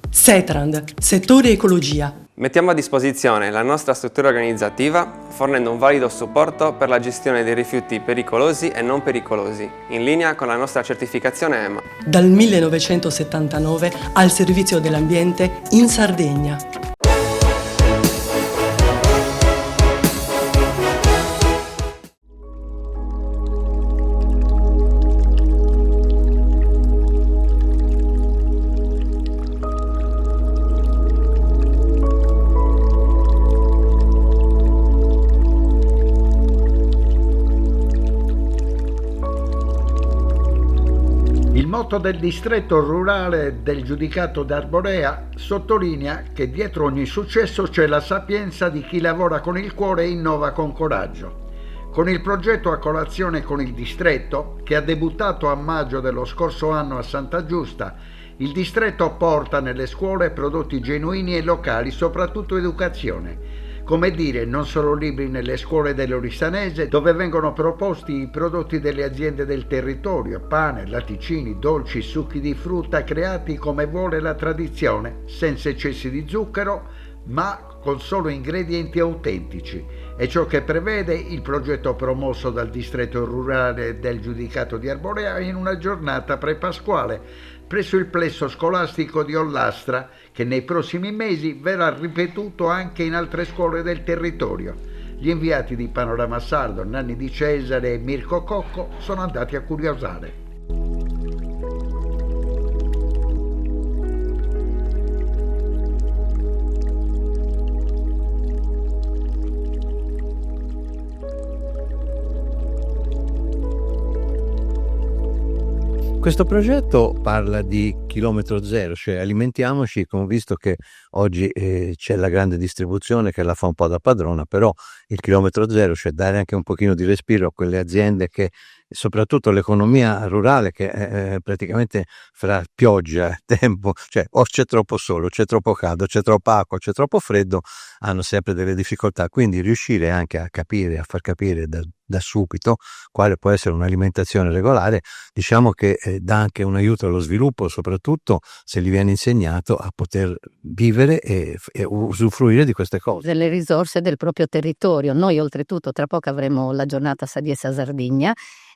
Setrand, settore ecologia. Mettiamo a disposizione la nostra struttura organizzativa fornendo un valido supporto per la gestione dei rifiuti pericolosi e non pericolosi, in linea con la nostra certificazione EMA. Dal 1979 al servizio dell'ambiente in Sardegna. Il motto del distretto rurale del giudicato d'Arborea sottolinea che dietro ogni successo c'è la sapienza di chi lavora con il cuore e innova con coraggio. Con il progetto A Colazione con il Distretto, che ha debuttato a maggio dello scorso anno a Santa Giusta, il distretto porta nelle scuole prodotti genuini e locali, soprattutto educazione. Come dire, non solo libri nelle scuole dell'Oristanese, dove vengono proposti i prodotti delle aziende del territorio, pane, latticini, dolci, succhi di frutta creati come vuole la tradizione, senza eccessi di zucchero, ma con solo ingredienti autentici. È ciò che prevede il progetto promosso dal distretto rurale del giudicato di Arborea in una giornata pre-pasquale presso il plesso scolastico di Ollastra, che nei prossimi mesi verrà ripetuto anche in altre scuole del territorio. Gli inviati di Panorama Sardo, Nanni Di Cesare e Mirko Cocco, sono andati a curiosare. Questo progetto parla di chilometro zero, cioè alimentiamoci, come visto che oggi c'è la grande distribuzione che la fa un po' da padrona, però il chilometro zero, cioè dare anche un pochino di respiro a quelle aziende che, soprattutto l'economia rurale, che praticamente fra pioggia, tempo, cioè o c'è troppo sole, c'è troppo caldo, c'è troppa acqua, c'è troppo freddo, hanno sempre delle difficoltà, quindi riuscire anche a capire, a far capire da subito quale può essere un'alimentazione regolare, diciamo che dà anche un aiuto allo sviluppo, soprattutto se gli viene insegnato a poter vivere e usufruire di queste cose. Delle risorse del proprio territorio. Noi oltretutto tra poco avremo la giornata Saviesa Sardegna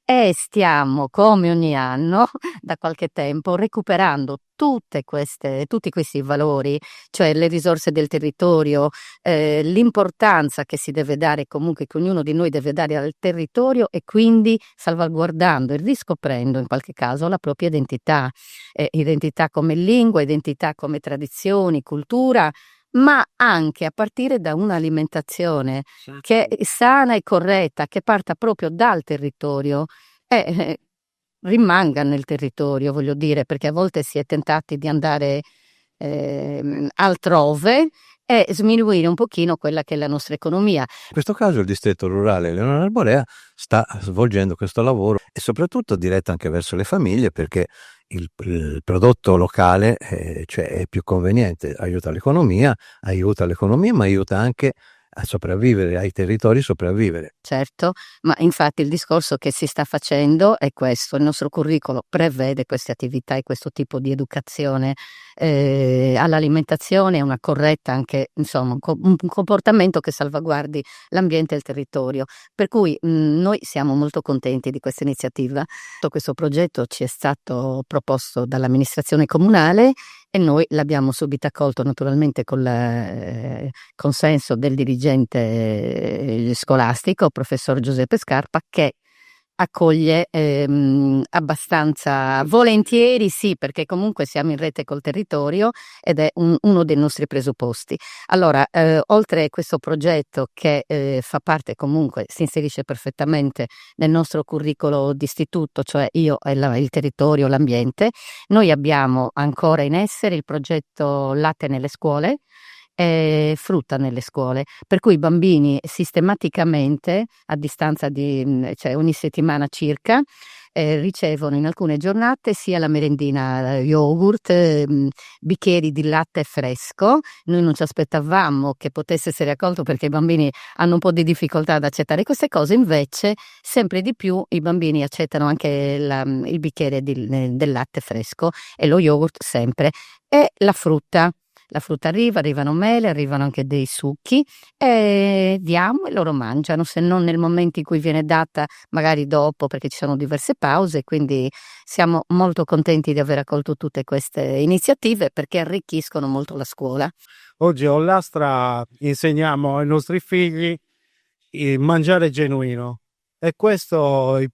e stiamo, come ogni anno, da qualche tempo, recuperando tutti questi valori, cioè le risorse del territorio, l'importanza che si deve dare comunque, che ognuno di noi deve dare al territorio, e quindi salvaguardando e riscoprendo in qualche caso la propria identità, identità come lingua, identità come tradizioni, cultura, ma anche a partire da un'alimentazione che è sana e corretta, che parta proprio dal territorio e rimanga nel territorio, voglio dire, perché a volte si è tentati di andare altrove e sminuire un pochino quella che è la nostra economia. In questo caso il distretto rurale Leonora Arborea sta svolgendo questo lavoro e soprattutto diretto anche verso le famiglie, perché il prodotto locale cioè è più conveniente, aiuta l'economia, ma aiuta anche a sopravvivere, ai territori sopravvivere. Certo, ma infatti il discorso che si sta facendo è questo: il nostro curriculum prevede queste attività e questo tipo di educazione all'alimentazione, una corretta anche, insomma, un comportamento che salvaguardi l'ambiente e il territorio. Per cui noi siamo molto contenti di questa iniziativa. Questo progetto ci è stato proposto dall'amministrazione comunale e noi l'abbiamo subito accolto naturalmente con il consenso del dirigente scolastico, professor Giuseppe Scarpa, che accoglie abbastanza volentieri, sì, perché comunque siamo in rete col territorio ed è uno dei nostri presupposti. Allora, oltre a questo progetto che fa parte comunque, si inserisce perfettamente nel nostro curriculum d'istituto, cioè io e il territorio, l'ambiente, noi abbiamo ancora in essere il progetto Latte nelle scuole, frutta nelle scuole, per cui i bambini sistematicamente a distanza di cioè ogni settimana circa ricevono in alcune giornate sia la merendina yogurt, bicchieri di latte fresco. Noi non ci aspettavamo che potesse essere accolto perché i bambini hanno un po' di difficoltà ad accettare queste cose, invece sempre di più i bambini accettano anche il bicchiere del latte fresco e lo yogurt sempre, e la frutta. La frutta arrivano mele, arrivano anche dei succhi e diamo e loro mangiano, se non nel momento in cui viene data, magari dopo, perché ci sono diverse pause, quindi siamo molto contenti di aver accolto tutte queste iniziative perché arricchiscono molto la scuola. Oggi a Ollastra insegniamo ai nostri figli il mangiare genuino e questo il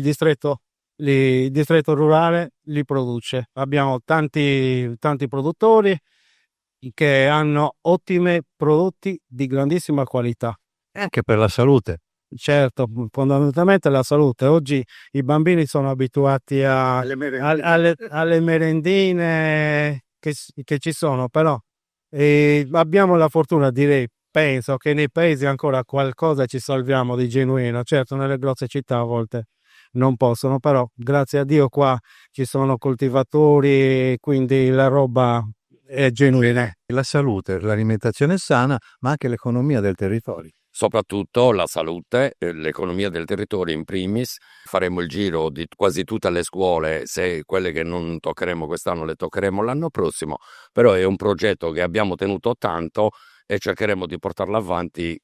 distretto rurale li produce. Abbiamo tanti produttori che hanno ottimi prodotti di grandissima qualità. E anche per la salute. Certo, fondamentalmente la salute. Oggi i bambini sono abituati alle merendine che ci sono, però abbiamo la fortuna, penso che nei paesi ancora qualcosa ci salviamo di genuino. Certo, nelle grosse città a volte non possono, però grazie a Dio qua ci sono coltivatori, quindi la roba è genuina. La salute, l'alimentazione sana, ma anche l'economia del territorio. Soprattutto la salute, l'economia del territorio in primis. Faremo il giro di quasi tutte le scuole, se quelle che non toccheremo quest'anno le toccheremo l'anno prossimo, però è un progetto che abbiamo tenuto tanto e cercheremo di portarlo avanti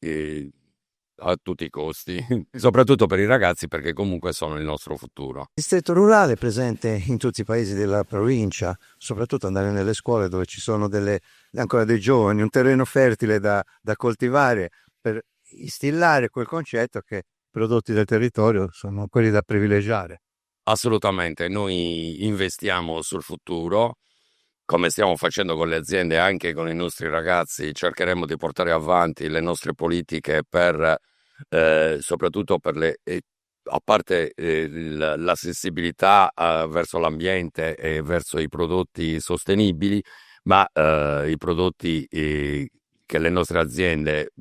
a tutti i costi, soprattutto per i ragazzi perché comunque sono il nostro futuro. Il distretto rurale è presente in tutti i paesi della provincia, soprattutto andare nelle scuole dove ci sono ancora dei giovani, un terreno fertile da coltivare per instillare quel concetto che i prodotti del territorio sono quelli da privilegiare. Assolutamente, noi investiamo sul futuro, come stiamo facendo con le aziende, anche con i nostri ragazzi, cercheremo di portare avanti le nostre politiche soprattutto per a parte la sensibilità verso l'ambiente e verso i prodotti sostenibili, ma i prodotti che le nostre aziende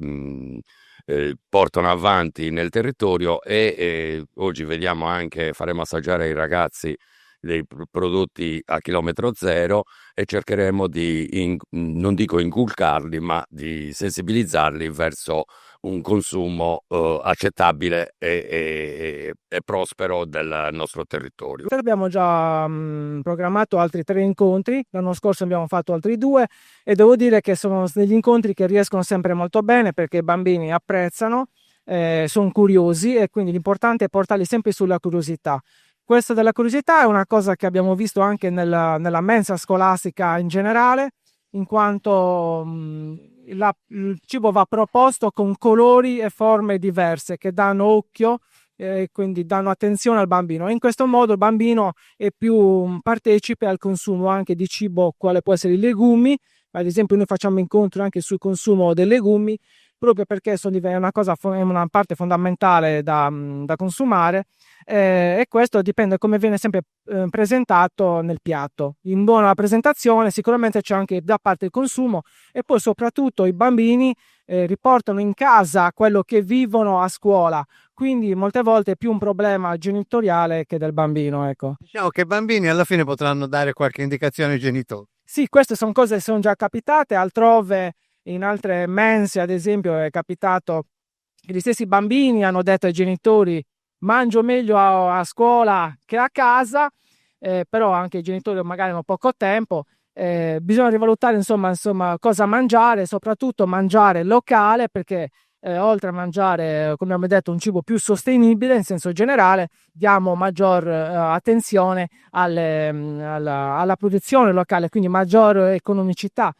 portano avanti nel territorio e oggi vediamo anche, faremo assaggiare ai ragazzi dei prodotti a chilometro zero e cercheremo di, non dico inculcarli, ma di sensibilizzarli verso un consumo accettabile e prospero del nostro territorio. Abbiamo già programmato altri 3 incontri, l'anno scorso abbiamo fatto altri 2 e devo dire che sono degli incontri che riescono sempre molto bene perché i bambini apprezzano, sono curiosi e quindi l'importante è portarli sempre sulla curiosità. Questa della curiosità è una cosa che abbiamo visto anche nella mensa scolastica in generale, in quanto il cibo va proposto con colori e forme diverse che danno occhio e quindi danno attenzione al bambino. E in questo modo il bambino è più partecipe al consumo anche di cibo, quale può essere i legumi. Ad esempio noi facciamo incontri anche sul consumo dei legumi, proprio perché è una parte fondamentale da consumare e questo dipende come viene sempre presentato nel piatto. In buona presentazione sicuramente c'è anche da parte il consumo e poi soprattutto i bambini riportano in casa quello che vivono a scuola, quindi molte volte è più un problema genitoriale che del bambino, ecco. Diciamo che i bambini alla fine potranno dare qualche indicazione ai genitori. Sì, queste sono cose che sono già capitate altrove. In altre mense, ad esempio, è capitato che gli stessi bambini hanno detto ai genitori mangio meglio a scuola che a casa, però anche i genitori magari hanno poco tempo. Bisogna rivalutare insomma cosa mangiare, soprattutto mangiare locale, perché oltre a mangiare, come abbiamo detto, un cibo più sostenibile in senso generale, diamo maggior attenzione alla produzione locale, quindi maggior economicità,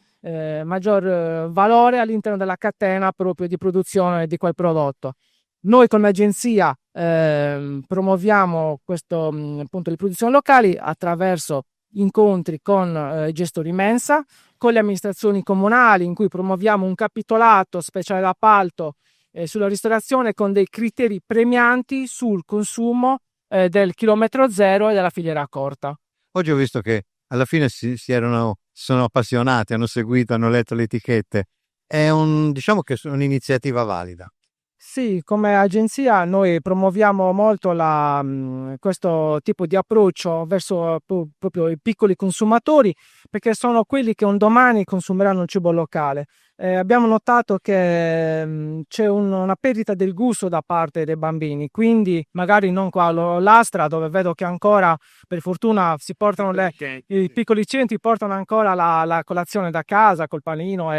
maggior valore all'interno della catena proprio di produzione di quel prodotto. Noi come agenzia promuoviamo questo punto di produzione locali attraverso incontri con i gestori mensa, con le amministrazioni comunali, in cui promuoviamo un capitolato speciale d'appalto sulla ristorazione con dei criteri premianti sul consumo del chilometro zero e della filiera corta. Oggi ho visto che alla fine sono appassionati, hanno seguito, hanno letto le etichette. Diciamo che è un'iniziativa valida. Sì, come agenzia noi promuoviamo molto questo tipo di approccio verso proprio i piccoli consumatori, perché sono quelli che un domani consumeranno il cibo locale. Abbiamo notato che c'è una perdita del gusto da parte dei bambini, quindi magari non qua all'Astra, dove vedo che ancora per fortuna si portano i piccoli centri portano ancora la colazione da casa col panino,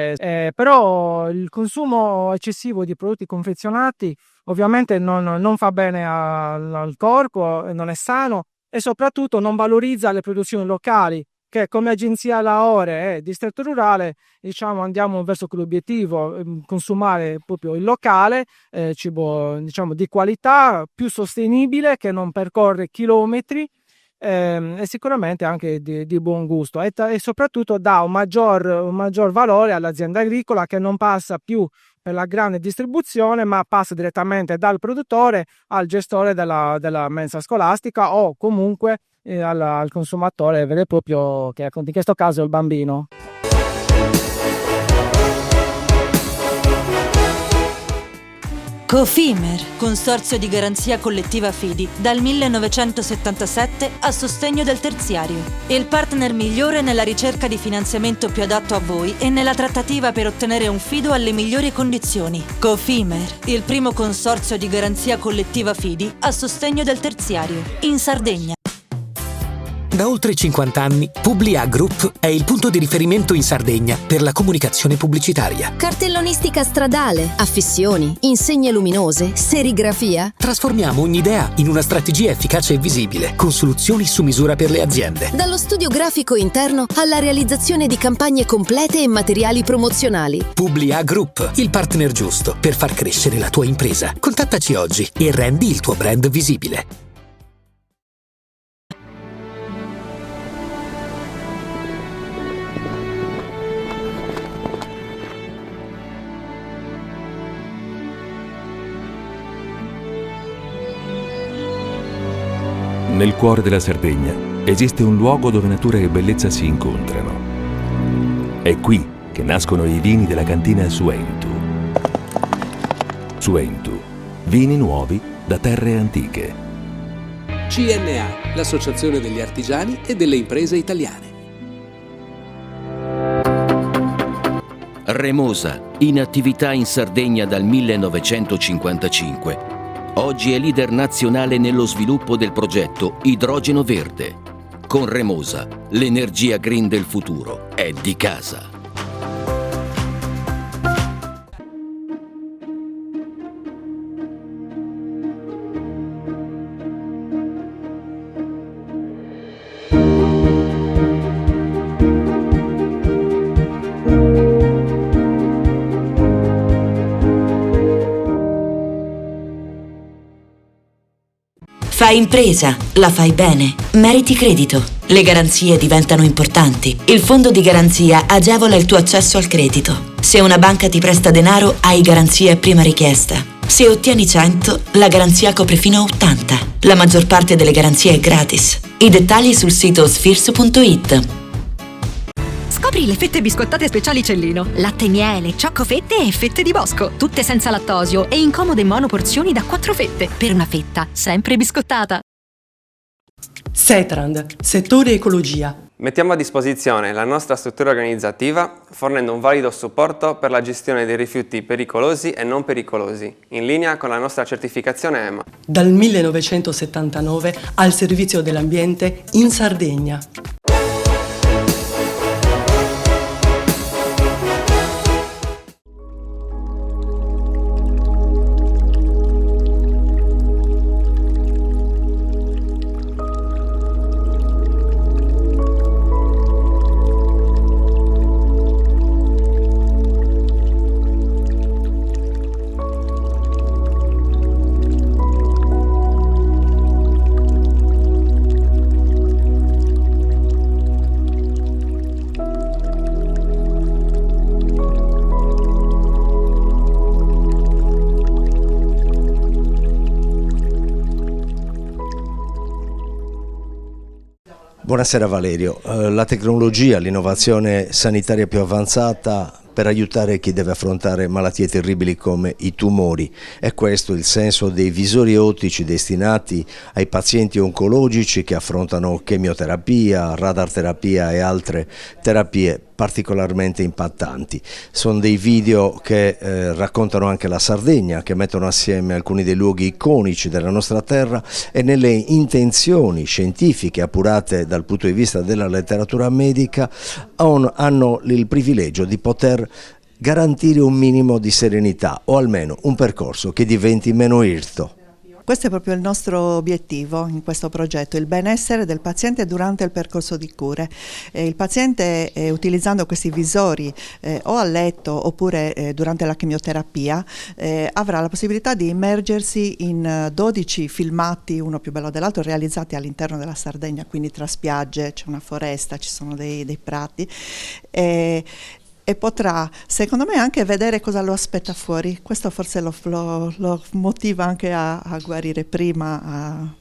però il consumo eccessivo di prodotti confezionati ovviamente non fa bene al corpo, non è sano e soprattutto non valorizza le produzioni locali, che come agenzia Laore e distretto rurale andiamo verso quell'obiettivo, consumare proprio il locale, cibo di qualità, più sostenibile, che non percorre chilometri e sicuramente anche di buon gusto e soprattutto dà un maggior valore all'azienda agricola, che non passa più per la grande distribuzione, ma passa direttamente dal produttore al gestore della mensa scolastica o comunque al consumatore vero e proprio, che in questo caso è il bambino. Cofimer, consorzio di garanzia collettiva Fidi, dal 1977 a sostegno del terziario. Il partner migliore nella ricerca di finanziamento più adatto a voi e nella trattativa per ottenere un fido alle migliori condizioni. Cofimer, il primo consorzio di garanzia collettiva Fidi a sostegno del terziario, in Sardegna. Da oltre 50 anni, Publia Group è il punto di riferimento in Sardegna per la comunicazione pubblicitaria. Cartellonistica stradale, affissioni, insegne luminose, serigrafia. Trasformiamo ogni idea in una strategia efficace e visibile, con soluzioni su misura per le aziende. Dallo studio grafico interno alla realizzazione di campagne complete e materiali promozionali. Publia Group, il partner giusto per far crescere la tua impresa. Contattaci oggi e rendi il tuo brand visibile. Nel cuore della Sardegna esiste un luogo dove natura e bellezza si incontrano. È qui che nascono i vini della cantina Suentu. Suentu, vini nuovi da terre antiche. CNA, l'associazione degli artigiani e delle imprese italiane. Remosa, in attività in Sardegna dal 1955. Oggi è leader nazionale nello sviluppo del progetto Idrogeno Verde. Con Remosa, l'energia green del futuro è di casa. Fai impresa, la fai bene, meriti credito. Le garanzie diventano importanti. Il fondo di garanzia agevola il tuo accesso al credito. Se una banca ti presta denaro, hai garanzia a prima richiesta. Se ottieni 100, la garanzia copre fino a 80. La maggior parte delle garanzie è gratis. I dettagli sul sito sfirso.it. Scopri le fette biscottate speciali Cellino. Latte miele, ciocco-fette e fette di bosco. Tutte senza lattosio e in comode monoporzioni da 4 fette. Per una fetta sempre biscottata. Setrand, settore ecologia. Mettiamo a disposizione la nostra struttura organizzativa fornendo un valido supporto per la gestione dei rifiuti pericolosi e non pericolosi, in linea con la nostra certificazione EMA. Dal 1979 al servizio dell'ambiente in Sardegna. Buonasera Valerio, la tecnologia, l'innovazione sanitaria più avanzata per aiutare chi deve affrontare malattie terribili come i tumori. È questo il senso dei visori ottici destinati ai pazienti oncologici che affrontano chemioterapia, radarterapia e altre terapie particolarmente impattanti. Sono dei video che raccontano anche la Sardegna, che mettono assieme alcuni dei luoghi iconici della nostra terra e nelle intenzioni scientifiche appurate dal punto di vista della letteratura medica hanno il privilegio di poter garantire un minimo di serenità o almeno un percorso che diventi meno irto. Questo è proprio il nostro obiettivo in questo progetto, il benessere del paziente durante il percorso di cure. Il paziente utilizzando questi visori o a letto oppure durante la chemioterapia avrà la possibilità di immergersi in 12 filmati, uno più bello dell'altro, realizzati all'interno della Sardegna, quindi tra spiagge, c'è una foresta, ci sono dei prati. E potrà, secondo me, anche vedere cosa lo aspetta fuori. Questo forse lo motiva anche a guarire prima.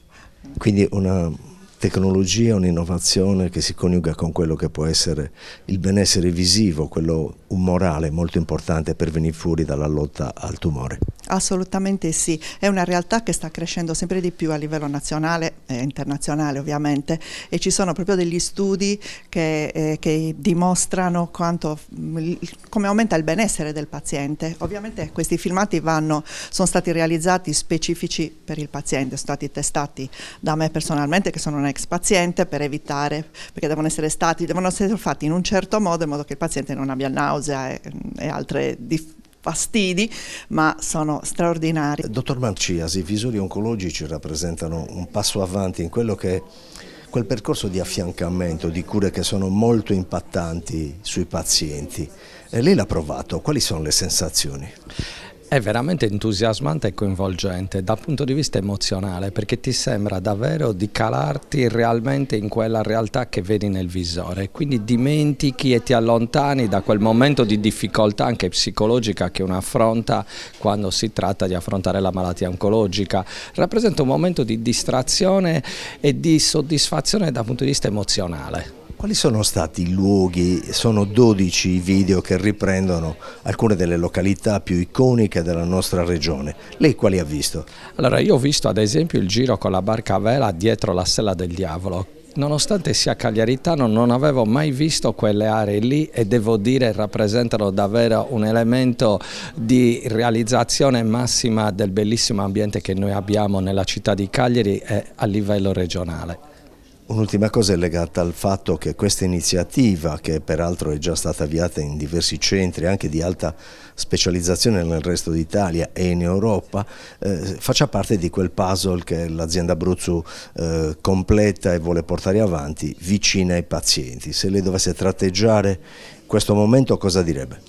Quindi una tecnologia, un'innovazione che si coniuga con quello che può essere il benessere visivo, quello umorale molto importante per venire fuori dalla lotta al tumore. Assolutamente sì, è una realtà che sta crescendo sempre di più a livello nazionale e internazionale ovviamente, e ci sono proprio degli studi che dimostrano come aumenta il benessere del paziente. Ovviamente questi filmati sono stati realizzati specifici per il paziente, sono stati testati da me personalmente, che sono un ex paziente, per evitare, perché devono essere fatti in un certo modo in modo che il paziente non abbia nausea e altre fastidi, ma sono straordinari. Dottor Marcias, i visori oncologici rappresentano un passo avanti in quello che è quel percorso di affiancamento, di cure che sono molto impattanti sui pazienti. Lei l'ha provato, quali sono le sensazioni? È veramente entusiasmante e coinvolgente dal punto di vista emozionale, perché ti sembra davvero di calarti realmente in quella realtà che vedi nel visore, quindi dimentichi e ti allontani da quel momento di difficoltà anche psicologica che uno affronta quando si tratta di affrontare la malattia oncologica. Rappresenta un momento di distrazione e di soddisfazione dal punto di vista emozionale. Quali sono stati i luoghi? Sono 12 i video che riprendono alcune delle località più iconiche della nostra regione. Lei quali ha visto? Allora, io ho visto ad esempio il giro con la barca a vela dietro la Sella del Diavolo. Nonostante sia cagliaritano, non avevo mai visto quelle aree lì e devo dire rappresentano davvero un elemento di realizzazione massima del bellissimo ambiente che noi abbiamo nella città di Cagliari e a livello regionale. Un'ultima cosa è legata al fatto che questa iniziativa, che peraltro è già stata avviata in diversi centri anche di alta specializzazione nel resto d'Italia e in Europa, faccia parte di quel puzzle che l'azienda Abruzzo completa e vuole portare avanti vicina ai pazienti. Se lei dovesse tratteggiare questo momento, cosa direbbe?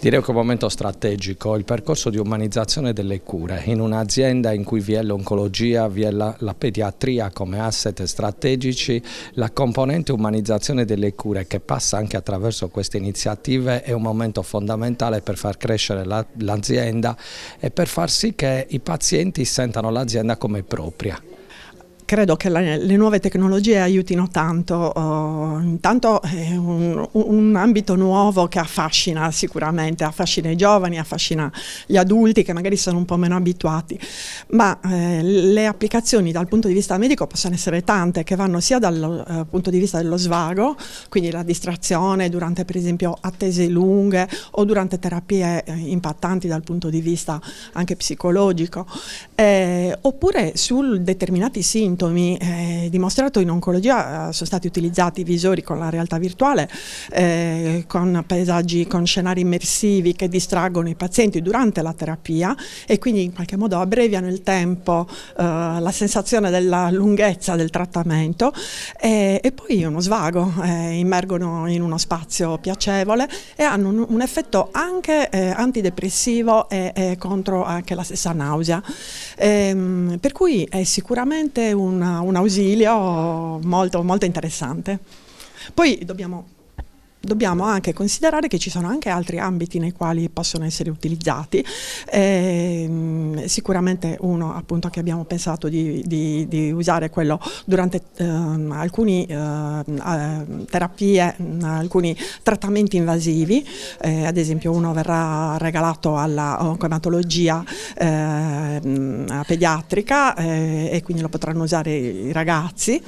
Direi che è un momento strategico, il percorso di umanizzazione delle cure in un'azienda in cui vi è l'oncologia, vi è la pediatria come asset strategici, la componente umanizzazione delle cure che passa anche attraverso queste iniziative è un momento fondamentale per far crescere l'azienda e per far sì che i pazienti sentano l'azienda come propria. Credo che le nuove tecnologie aiutino tanto, intanto è un ambito nuovo che affascina sicuramente, affascina i giovani, affascina gli adulti che magari sono un po' meno abituati, ma le applicazioni dal punto di vista medico possono essere tante, che vanno sia dal punto di vista dello svago, quindi la distrazione durante per esempio attese lunghe o durante terapie impattanti dal punto di vista anche psicologico, oppure su determinati sintomi. Dimostrato in oncologia sono stati utilizzati visori con la realtà virtuale, con paesaggi, con scenari immersivi che distraggono i pazienti durante la terapia e quindi in qualche modo abbreviano il tempo, la sensazione della lunghezza del trattamento e poi uno svago, immergono in uno spazio piacevole e hanno un effetto anche antidepressivo e contro anche la stessa nausea, per cui è sicuramente un ausilio molto, molto interessante. Poi dobbiamo Dobbiamo anche considerare che ci sono anche altri ambiti nei quali possono essere utilizzati. Sicuramente uno appunto che abbiamo pensato di usare quello durante alcune terapie, alcuni trattamenti invasivi, ad esempio uno verrà regalato alla oncoematologia pediatrica e quindi lo potranno usare i ragazzi,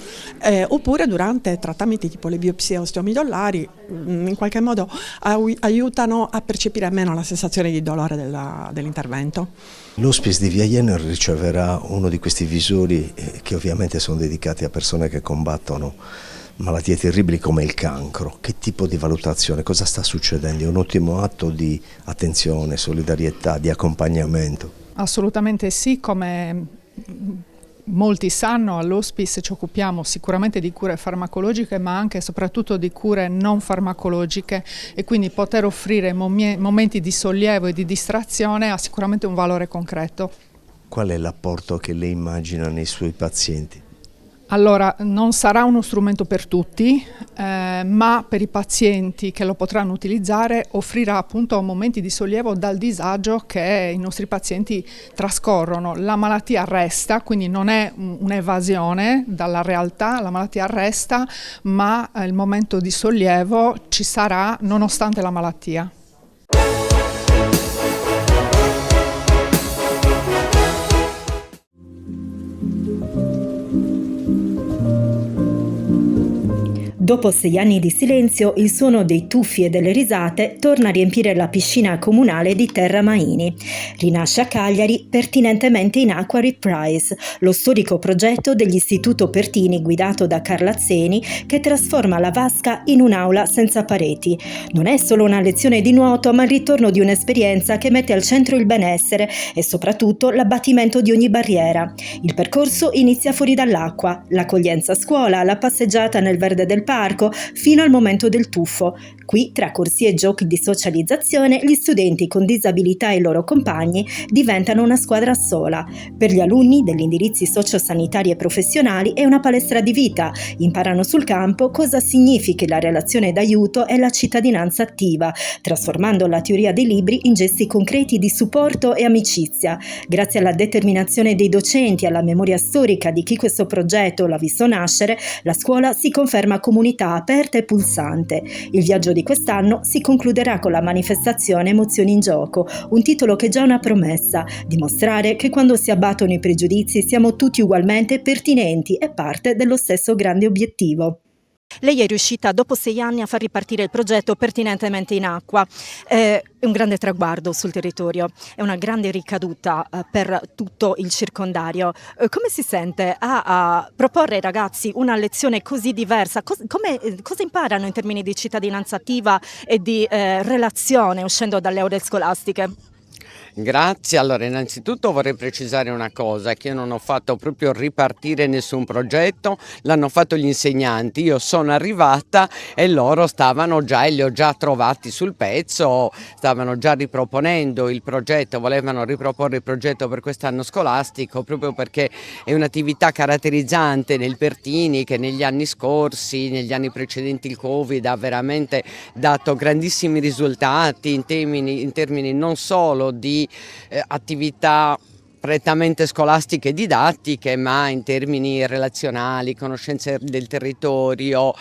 oppure durante trattamenti tipo le biopsie osteomidollari, in qualche modo aiutano a percepire meno la sensazione di dolore dell'intervento. L'hospice di Via Jenner riceverà uno di questi visori che ovviamente sono dedicati a persone che combattono malattie terribili come il cancro. Che tipo di valutazione? Cosa sta succedendo? È un ottimo atto di attenzione, solidarietà, di accompagnamento? Assolutamente sì, come molti sanno, all'hospice ci occupiamo sicuramente di cure farmacologiche, ma anche e soprattutto di cure non farmacologiche, e quindi poter offrire momenti di sollievo e di distrazione ha sicuramente un valore concreto. Qual è l'apporto che lei immagina nei suoi pazienti? Allora, non sarà uno strumento per tutti, ma per i pazienti che lo potranno utilizzare offrirà appunto momenti di sollievo dal disagio che i nostri pazienti trascorrono. La malattia resta, quindi non è un'evasione dalla realtà, la malattia resta, ma il momento di sollievo ci sarà nonostante la malattia. Dopo 6 anni di silenzio, il suono dei tuffi e delle risate torna a riempire la piscina comunale di Terra Maini. Rinasce a Cagliari Pertinentemente in Acqua Reprise, lo storico progetto dell'Istituto Pertini guidato da Carla Zeni, che trasforma la vasca in un'aula senza pareti. Non è solo una lezione di nuoto, ma il ritorno di un'esperienza che mette al centro il benessere e soprattutto l'abbattimento di ogni barriera. Il percorso inizia fuori dall'acqua, l'accoglienza a scuola, la passeggiata nel verde del parco, fino al momento del tuffo. Qui, tra corsie e giochi di socializzazione, gli studenti con disabilità e i loro compagni diventano una squadra sola. Per gli alunni degli indirizzi sociosanitari e professionali è una palestra di vita. Imparano sul campo cosa significhi la relazione d'aiuto e la cittadinanza attiva, trasformando la teoria dei libri in gesti concreti di supporto e amicizia. Grazie alla determinazione dei docenti e alla memoria storica di chi questo progetto l'ha visto nascere, la scuola si conferma comunità aperta e pulsante. Il viaggio di quest'anno si concluderà con la manifestazione Emozioni in gioco, un titolo che è già una promessa: dimostrare che quando si abbattono i pregiudizi siamo tutti ugualmente pertinenti e parte dello stesso grande obiettivo. Lei è riuscita dopo 6 anni a far ripartire il progetto Pertinentemente in Acqua. È un grande traguardo sul territorio, è una grande ricaduta per tutto il circondario. Come si sente a proporre ai ragazzi una lezione così diversa? Cosa imparano in termini di cittadinanza attiva e di relazione uscendo dalle aule scolastiche? Grazie, allora innanzitutto vorrei precisare una cosa, che io non ho fatto proprio ripartire nessun progetto, l'hanno fatto gli insegnanti, io sono arrivata e loro stavano già, e li ho già trovati sul pezzo, stavano già riproponendo il progetto, volevano riproporre il progetto per quest'anno scolastico, proprio perché è un'attività caratterizzante nel Pertini che negli anni scorsi, negli anni precedenti il Covid, ha veramente dato grandissimi risultati in termini non solo di attività prettamente scolastiche e didattiche, ma in termini relazionali, conoscenza del territorio,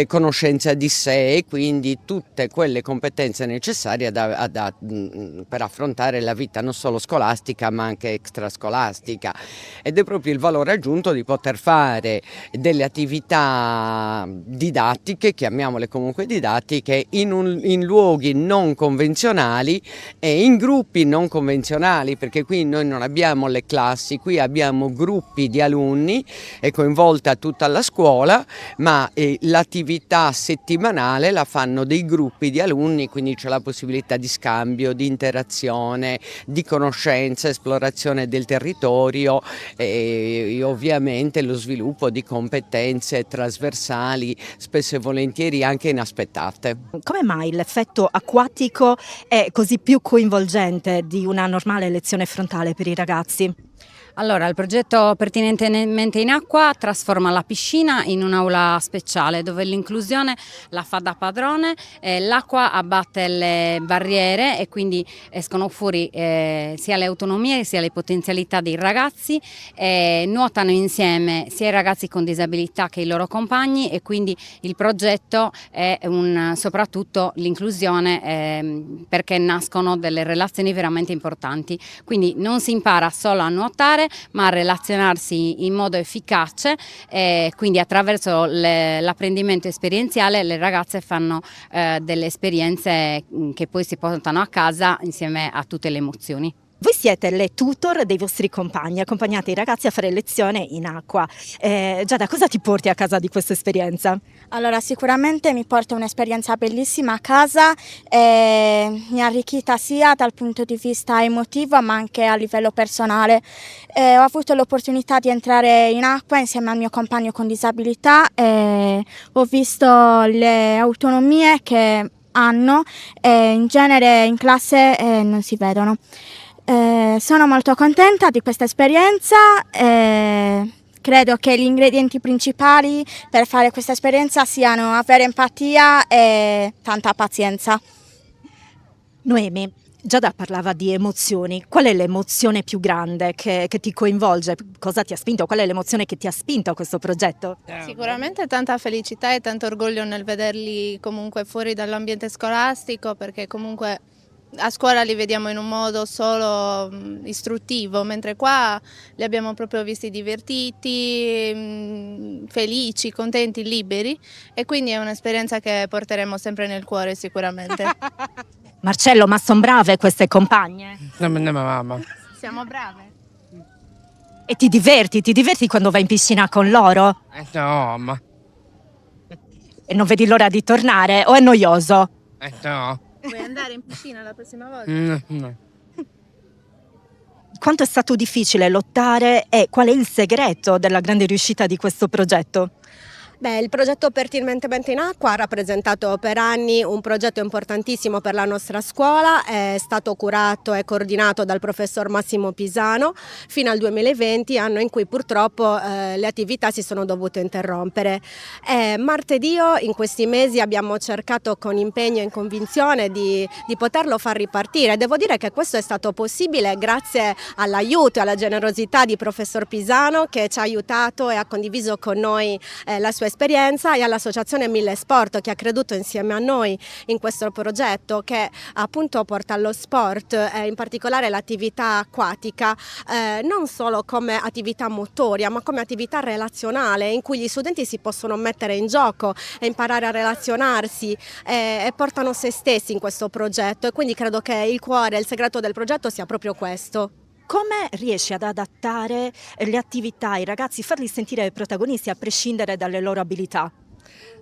conoscenza di sé, e quindi tutte quelle competenze necessarie per affrontare la vita non solo scolastica ma anche extrascolastica. Ed è proprio il valore aggiunto di poter fare delle attività didattiche, chiamiamole comunque didattiche, in luoghi non convenzionali e in gruppi non convenzionali, perché qui noi non abbiamo le classi, qui abbiamo gruppi di alunni, è coinvolta tutta la scuola, ma l'attività settimanale la fanno dei gruppi di alunni, quindi c'è la possibilità di scambio, di interazione, di conoscenza, esplorazione del territorio e ovviamente lo sviluppo di competenze trasversali, spesso e volentieri anche inaspettate. Come mai l'effetto acquatico è così più coinvolgente di una normale lezione frontale per i ragazzi? Allora, il progetto Pertinentemente in Acqua trasforma la piscina in un'aula speciale dove l'inclusione la fa da padrone, l'acqua abbatte le barriere e quindi escono fuori sia le autonomie sia le potenzialità dei ragazzi, nuotano insieme sia i ragazzi con disabilità che i loro compagni e quindi il progetto è soprattutto l'inclusione perché nascono delle relazioni veramente importanti. Quindi non si impara solo a nuotare ma a relazionarsi in modo efficace, quindi attraverso l'apprendimento esperienziale le ragazze fanno delle esperienze che poi si portano a casa insieme a tutte le emozioni. Voi siete le tutor dei vostri compagni, accompagnate i ragazzi a fare lezione in acqua. Giada, cosa ti porti a casa di questa esperienza? Allora, sicuramente mi porta un'esperienza bellissima a casa, mi ha arricchita sia dal punto di vista emotivo ma anche a livello personale. Ho avuto l'opportunità di entrare in acqua insieme al mio compagno con disabilità e ho visto le autonomie che hanno e in genere in classe non si vedono. Sono molto contenta di questa esperienza e credo che gli ingredienti principali per fare questa esperienza siano avere empatia e tanta pazienza. Noemi, Giada parlava di emozioni. Qual è l'emozione più grande che ti coinvolge? Cosa ti ha spinto? Qual è l'emozione che ti ha spinto a questo progetto? Sicuramente tanta felicità e tanto orgoglio nel vederli comunque fuori dall'ambiente scolastico, perché comunque a scuola li vediamo in un modo solo istruttivo, mentre qua li abbiamo proprio visti divertiti, felici, contenti, liberi, e quindi è un'esperienza che porteremo sempre nel cuore sicuramente. Marcello, ma sono brave queste compagne? No, mamma. Siamo brave. E ti diverti quando vai in piscina con loro? No, ma. E non vedi l'ora di tornare o è noioso? No. Vuoi andare in piscina la prossima volta? No. Quanto è stato difficile lottare e qual è il segreto della grande riuscita di questo progetto? Beh, il progetto Pertinentemente in Acqua ha rappresentato per anni un progetto importantissimo per la nostra scuola, è stato curato e coordinato dal professor Massimo Pisano fino al 2020, anno in cui purtroppo le attività si sono dovute interrompere. Martedì in questi mesi abbiamo cercato con impegno e convinzione di poterlo far ripartire. Devo dire che questo è stato possibile grazie all'aiuto e alla generosità di professor Pisano, che ci ha aiutato e ha condiviso con noi la sua esperienza, e all'associazione Mille Sport, che ha creduto insieme a noi in questo progetto, che appunto porta allo sport, in particolare l'attività acquatica, non solo come attività motoria ma come attività relazionale, in cui gli studenti si possono mettere in gioco e imparare a relazionarsi e portano se stessi in questo progetto, e quindi credo che il cuore, il segreto del progetto sia proprio questo. Come riesci ad adattare le attività ai ragazzi, farli sentire protagonisti a prescindere dalle loro abilità?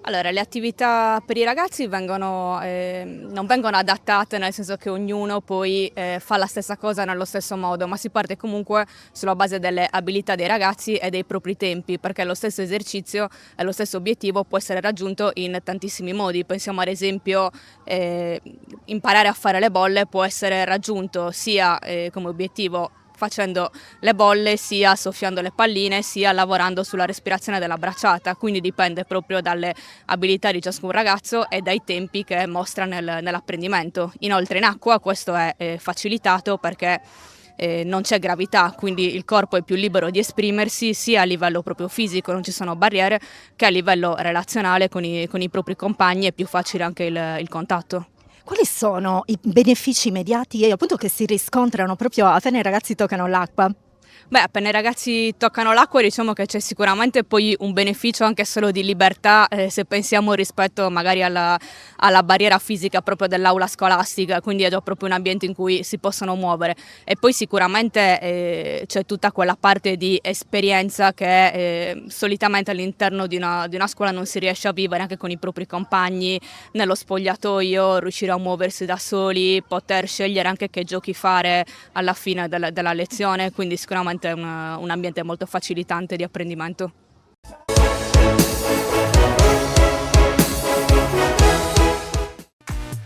Allora, le attività per i ragazzi non vengono adattate, nel senso che ognuno poi fa la stessa cosa nello stesso modo, ma si parte comunque sulla base delle abilità dei ragazzi e dei propri tempi, perché lo stesso esercizio e lo stesso obiettivo può essere raggiunto in tantissimi modi. Pensiamo ad esempio imparare a fare le bolle può essere raggiunto sia come obiettivo facendo le bolle, sia soffiando le palline, sia lavorando sulla respirazione della bracciata, quindi dipende proprio dalle abilità di ciascun ragazzo e dai tempi che mostra nell'apprendimento. Inoltre in acqua questo è facilitato perché non c'è gravità, quindi il corpo è più libero di esprimersi sia a livello proprio fisico, non ci sono barriere, che a livello relazionale con i propri compagni è più facile anche il contatto. Quali sono i benefici immediati appunto che si riscontrano proprio appena i ragazzi toccano l'acqua? Beh, appena i ragazzi toccano l'acqua diciamo che c'è sicuramente poi un beneficio anche solo di libertà, se pensiamo rispetto magari alla barriera fisica proprio dell'aula scolastica, quindi è già proprio un ambiente in cui si possono muovere, e poi sicuramente c'è tutta quella parte di esperienza che solitamente all'interno di una scuola non si riesce a vivere anche con i propri compagni, nello spogliatoio, riuscire a muoversi da soli, poter scegliere anche che giochi fare alla fine della lezione, quindi sicuramente è un ambiente molto facilitante di apprendimento.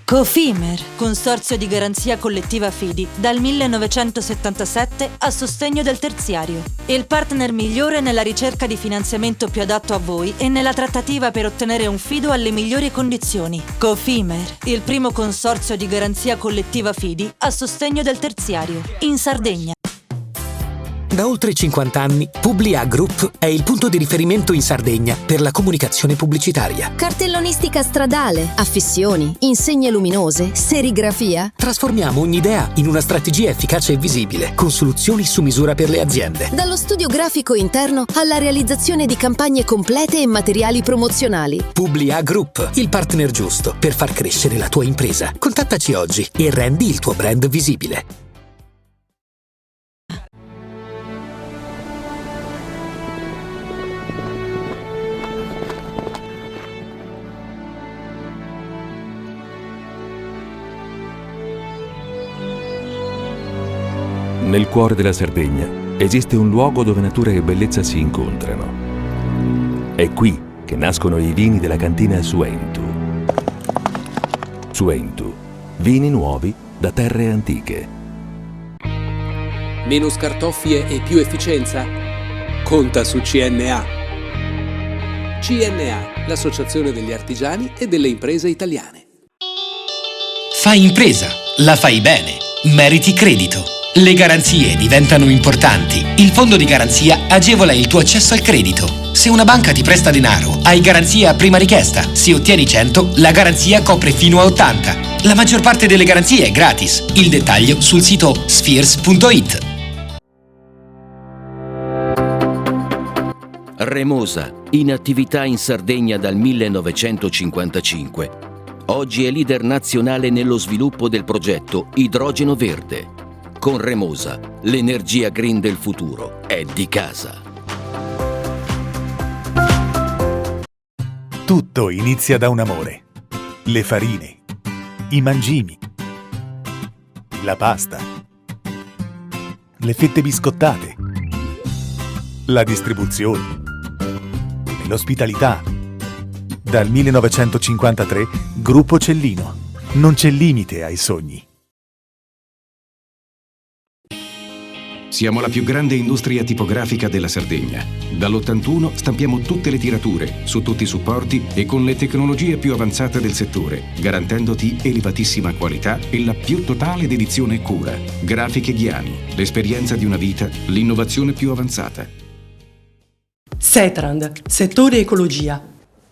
Cofimer, consorzio di garanzia collettiva Fidi, dal 1977 a sostegno del terziario. Il partner migliore nella ricerca di finanziamento più adatto a voi e nella trattativa per ottenere un fido alle migliori condizioni. Cofimer, il primo consorzio di garanzia collettiva Fidi a sostegno del terziario, in Sardegna. Da oltre 50 anni, Publia Group è il punto di riferimento in Sardegna per la comunicazione pubblicitaria. Cartellonistica stradale, affissioni, insegne luminose, serigrafia. Trasformiamo ogni idea in una strategia efficace e visibile, con soluzioni su misura per le aziende. Dallo studio grafico interno alla realizzazione di campagne complete e materiali promozionali. Publia Group, il partner giusto per far crescere la tua impresa. Contattaci oggi e rendi il tuo brand visibile. Nel cuore della Sardegna esiste un luogo dove natura e bellezza si incontrano. È qui che nascono i vini della cantina Suentu. Suentu, vini nuovi da terre antiche. Meno scartoffie e più efficienza? Conta su CNA. CNA, l'associazione degli artigiani e delle imprese italiane. Fai impresa, la fai bene, meriti credito. Le garanzie diventano importanti. Il fondo di garanzia agevola il tuo accesso al credito. Se una banca ti presta denaro, hai garanzia a prima richiesta. Se ottieni 100, la garanzia copre fino a 80. La maggior parte delle garanzie è gratis. Il dettaglio sul sito spheres.it. Remosa, in attività in Sardegna dal 1955. Oggi è leader nazionale nello sviluppo del progetto Idrogeno Verde. Con Remosa, l'energia green del futuro è di casa. Tutto inizia da un amore. Le farine, i mangimi, la pasta, le fette biscottate, la distribuzione e l'ospitalità. Dal 1953, Gruppo Cellino. Non c'è limite ai sogni. Siamo la più grande industria tipografica della Sardegna. Dall'81 stampiamo tutte le tirature, su tutti i supporti e con le tecnologie più avanzate del settore, garantendoti elevatissima qualità e la più totale dedizione e cura. Grafiche Ghiani, l'esperienza di una vita, l'innovazione più avanzata. Setrand, settore ecologia.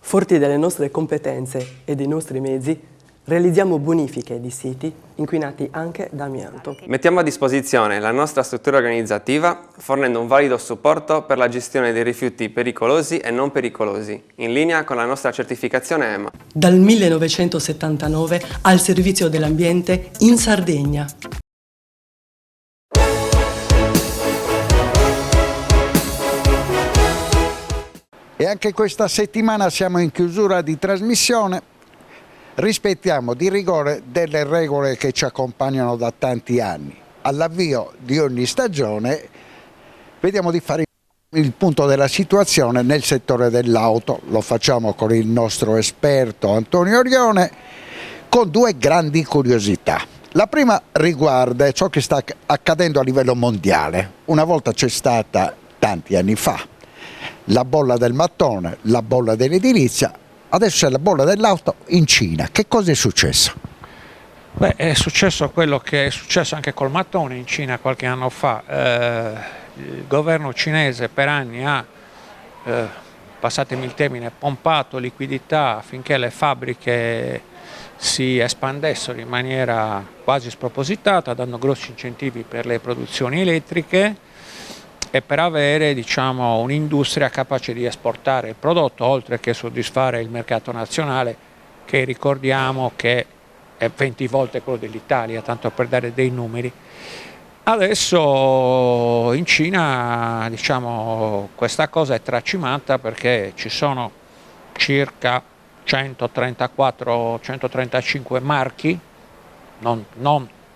Forti delle nostre competenze e dei nostri mezzi, realizziamo bonifiche di siti inquinati anche da amianto. Mettiamo a disposizione la nostra struttura organizzativa fornendo un valido supporto per la gestione dei rifiuti pericolosi e non pericolosi, in linea con la nostra certificazione EMA. Dal 1979 al servizio dell'ambiente in Sardegna. E anche questa settimana siamo in chiusura di trasmissione. Rispettiamo di rigore delle regole che ci accompagnano da tanti anni. All'avvio di ogni stagione vediamo di fare il punto della situazione nel settore dell'auto. Lo facciamo con il nostro esperto Antonio Orione con due grandi curiosità. La prima riguarda ciò che sta accadendo a livello mondiale. Una volta c'è stata, tanti anni fa, la bolla del mattone, la bolla dell'edilizia. Adesso c'è la bolla dell'auto in Cina. Che cosa è successo? Beh, è successo quello che è successo anche col mattone in Cina qualche anno fa. Il governo cinese per anni ha, passatemi il termine, pompato liquidità affinché le fabbriche si espandessero in maniera quasi spropositata, dando grossi incentivi per le produzioni elettriche e per avere, diciamo, un'industria capace di esportare il prodotto oltre che soddisfare il mercato nazionale, che ricordiamo che è 20 volte quello dell'Italia, tanto per dare dei numeri. Adesso in Cina, diciamo, questa cosa è tracimata perché ci sono circa 134-135 marchi, non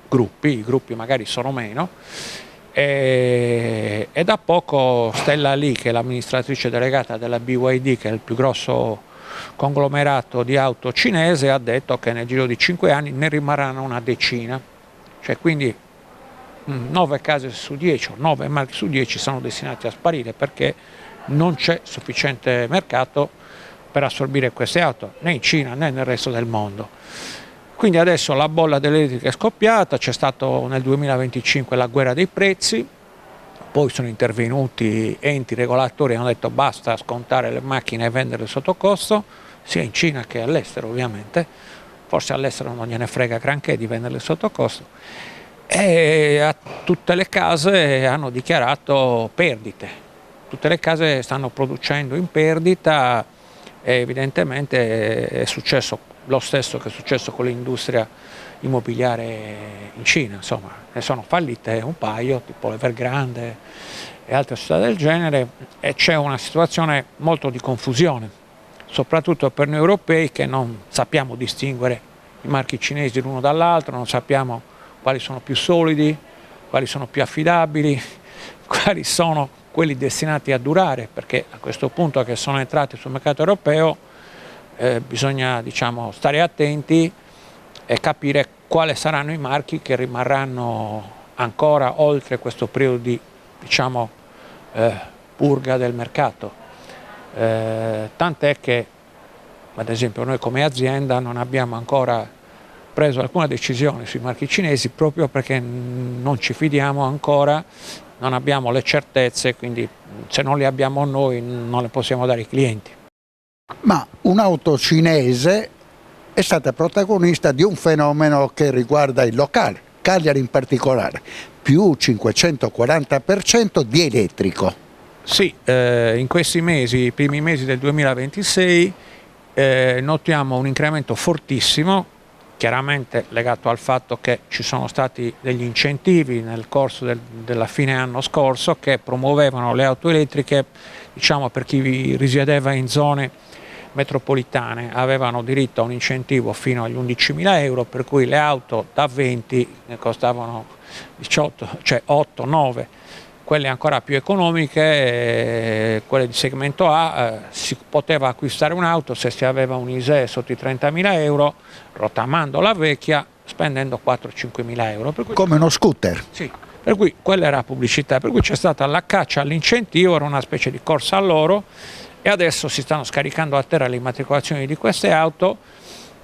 gruppi, i gruppi magari sono meno. E da poco Stella Li, che è l'amministratrice delegata della BYD, che è il più grosso conglomerato di auto cinese ha detto che nel giro di 5 anni ne rimarranno una decina, cioè quindi 9 case su 10 o 9 marchi su 10 sono destinati a sparire perché non c'è sufficiente mercato per assorbire queste auto, né in Cina né nel resto del mondo. Quindi adesso la bolla dell'elettrica è scoppiata, c'è stato nel 2025 la guerra dei prezzi, poi sono intervenuti enti regolatori e hanno detto basta scontare le macchine e venderle sotto costo, sia in Cina che all'estero ovviamente, forse all'estero non gliene frega granché di venderle sotto costo, e a tutte le case hanno dichiarato perdite, tutte le case stanno producendo in perdita e evidentemente è successo lo stesso che è successo con l'industria immobiliare in Cina, insomma ne sono fallite un paio, tipo Evergrande e altre società del genere, e c'è una situazione molto di confusione, soprattutto per noi europei che non sappiamo distinguere i marchi cinesi l'uno dall'altro, non sappiamo quali sono più solidi, quali sono più affidabili, quali sono quelli destinati a durare, perché a questo punto che sono entrati sul mercato europeo bisogna stare attenti e capire quali saranno i marchi che rimarranno ancora oltre questo periodo di purga del mercato. Tant'è che ad esempio noi come azienda non abbiamo ancora preso alcuna decisione sui marchi cinesi proprio perché non ci fidiamo ancora, non abbiamo le certezze, quindi se non le abbiamo noi non le possiamo dare ai clienti. Ma un'auto cinese è stata protagonista di un fenomeno che riguarda il locale, Cagliari in particolare, più 540% di elettrico. Sì, in questi mesi, i primi mesi del 2026, notiamo un incremento fortissimo, chiaramente legato al fatto che ci sono stati degli incentivi nel corso della fine anno scorso che promuovevano le auto elettriche, per chi risiedeva in zone metropolitane avevano diritto a un incentivo fino agli 11.000 euro, per cui le auto da 20 ne costavano 18, cioè 8, 9, quelle ancora più economiche, quelle di segmento A, si poteva acquistare un'auto se si aveva un ISEE sotto i 30.000 euro, rottamando la vecchia, spendendo 4-5.000 euro. Per cui come uno scooter? Sì, per cui quella era pubblicità, per cui c'è stata la caccia all'incentivo, era una specie di corsa all'oro, e adesso si stanno scaricando a terra le immatricolazioni di queste auto,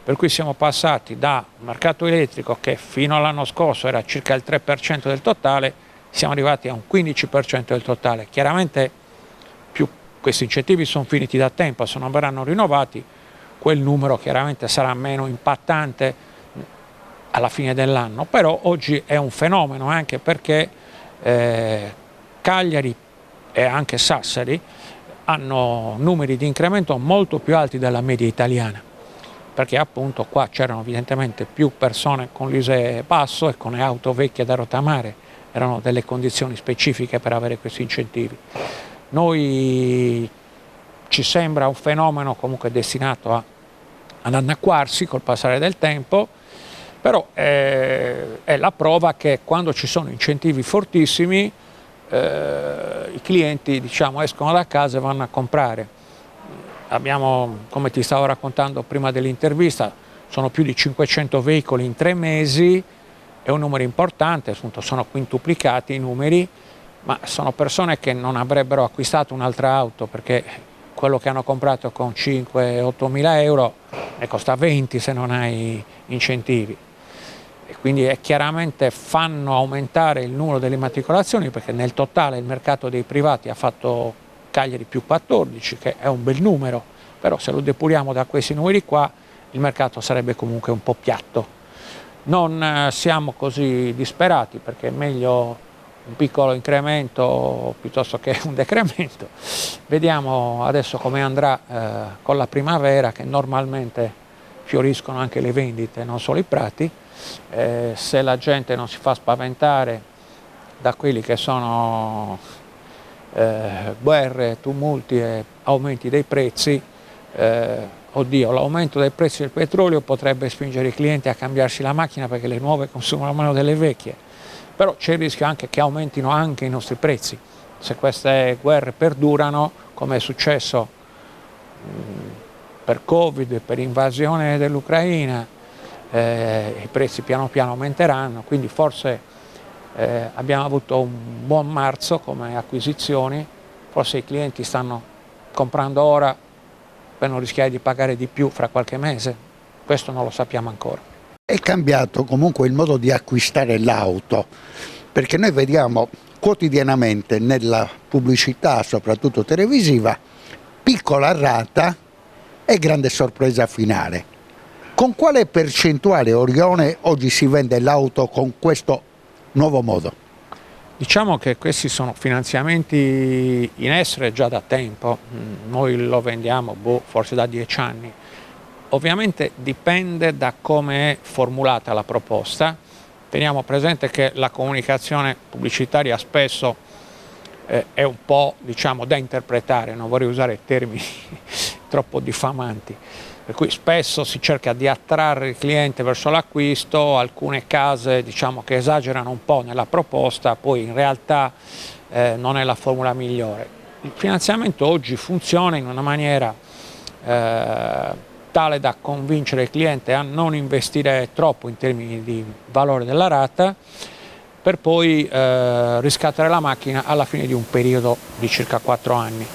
per cui siamo passati da un mercato elettrico che fino all'anno scorso era circa il 3% del totale, siamo arrivati a un 15% del totale. Chiaramente questi incentivi sono finiti da tempo, se non verranno rinnovati quel numero chiaramente sarà meno impattante alla fine dell'anno, però oggi è un fenomeno anche perché Cagliari e anche Sassari hanno numeri di incremento molto più alti della media italiana, perché appunto qua c'erano evidentemente più persone con l'ISEE basso e con le auto vecchie da rottamare, erano delle condizioni specifiche per avere questi incentivi. Noi ci sembra un fenomeno comunque destinato ad annacquarsi col passare del tempo, però è la prova che quando ci sono incentivi fortissimi i clienti escono da casa e vanno a comprare. Abbiamo, come ti stavo raccontando prima dell'intervista, sono più di 500 veicoli in 3 mesi, è un numero importante, appunto sono quintuplicati i numeri, ma sono persone che non avrebbero acquistato un'altra auto perché quello che hanno comprato con 5-8 mila euro ne costa 20 se non hai incentivi. E quindi chiaramente fanno aumentare il numero delle immatricolazioni, perché nel totale il mercato dei privati ha fatto Cagliari più 14, che è un bel numero, però se lo depuriamo da questi numeri qua il mercato sarebbe comunque un po' piatto. Non siamo così disperati, perché è meglio un piccolo incremento piuttosto che un decremento. Vediamo adesso come andrà con la primavera, che normalmente fioriscono anche le vendite, non solo i prati. Se la gente non si fa spaventare da quelli che sono guerre, tumulti e aumenti dei prezzi, l'aumento dei prezzi del petrolio potrebbe spingere i clienti a cambiarsi la macchina perché le nuove consumano meno delle vecchie, però c'è il rischio anche che aumentino anche i nostri prezzi se queste guerre perdurano, come è successo per Covid, per invasione dell'Ucraina, i prezzi piano piano aumenteranno, quindi forse abbiamo avuto un buon marzo come acquisizioni, forse i clienti stanno comprando ora per non rischiare di pagare di più fra qualche mese, questo non lo sappiamo ancora. È cambiato comunque il modo di acquistare l'auto, perché noi vediamo quotidianamente nella pubblicità, soprattutto televisiva, piccola rata e grande sorpresa finale. Con quale percentuale, Orione, oggi si vende l'auto con questo nuovo modo? Diciamo che questi sono finanziamenti in essere già da tempo, noi lo vendiamo forse da 10 anni. Ovviamente dipende da come è formulata la proposta. Teniamo presente che la comunicazione pubblicitaria spesso è un po', diciamo, da interpretare, non vorrei usare termini troppo diffamanti, per cui spesso si cerca di attrarre il cliente verso l'acquisto, alcune case diciamo che esagerano un po' nella proposta, poi in realtà non è la formula migliore. Il finanziamento oggi funziona in una maniera tale da convincere il cliente a non investire troppo in termini di valore della rata, per poi riscattare la macchina alla fine di un periodo di circa 4 anni.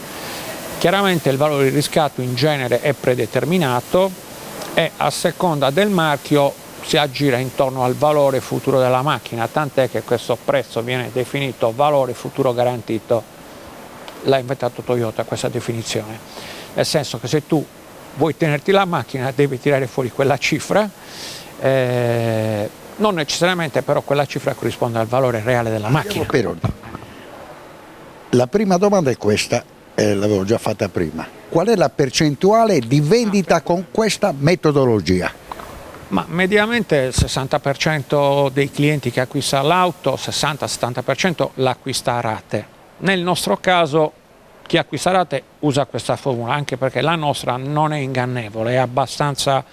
Chiaramente il valore di riscatto in genere è predeterminato e a seconda del marchio si aggira intorno al valore futuro della macchina, tant'è che questo prezzo viene definito valore futuro garantito. L'ha inventato Toyota questa definizione, nel senso che se tu vuoi tenerti la macchina devi tirare fuori quella cifra, non necessariamente però quella cifra corrisponde al valore reale della macchina. La prima domanda è questa, l'avevo già fatta prima. Qual è la percentuale di vendita con questa metodologia? Ma mediamente il 60% dei clienti che acquista l'auto, 60-70% l'acquista a rate. Nel nostro caso chi acquista a rate usa questa formula, anche perché la nostra non è ingannevole, è abbastanza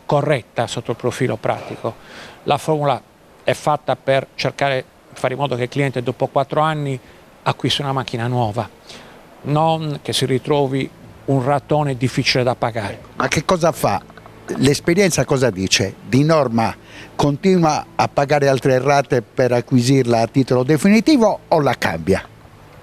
corretta sotto il profilo pratico. La formula è fatta per cercare di fare in modo che il cliente dopo 4 anni acquisti una macchina nuova, non che si ritrovi un ratone difficile da pagare. Ma che cosa fa? L'esperienza cosa dice? Di norma continua a pagare altre rate per acquisirla a titolo definitivo o la cambia?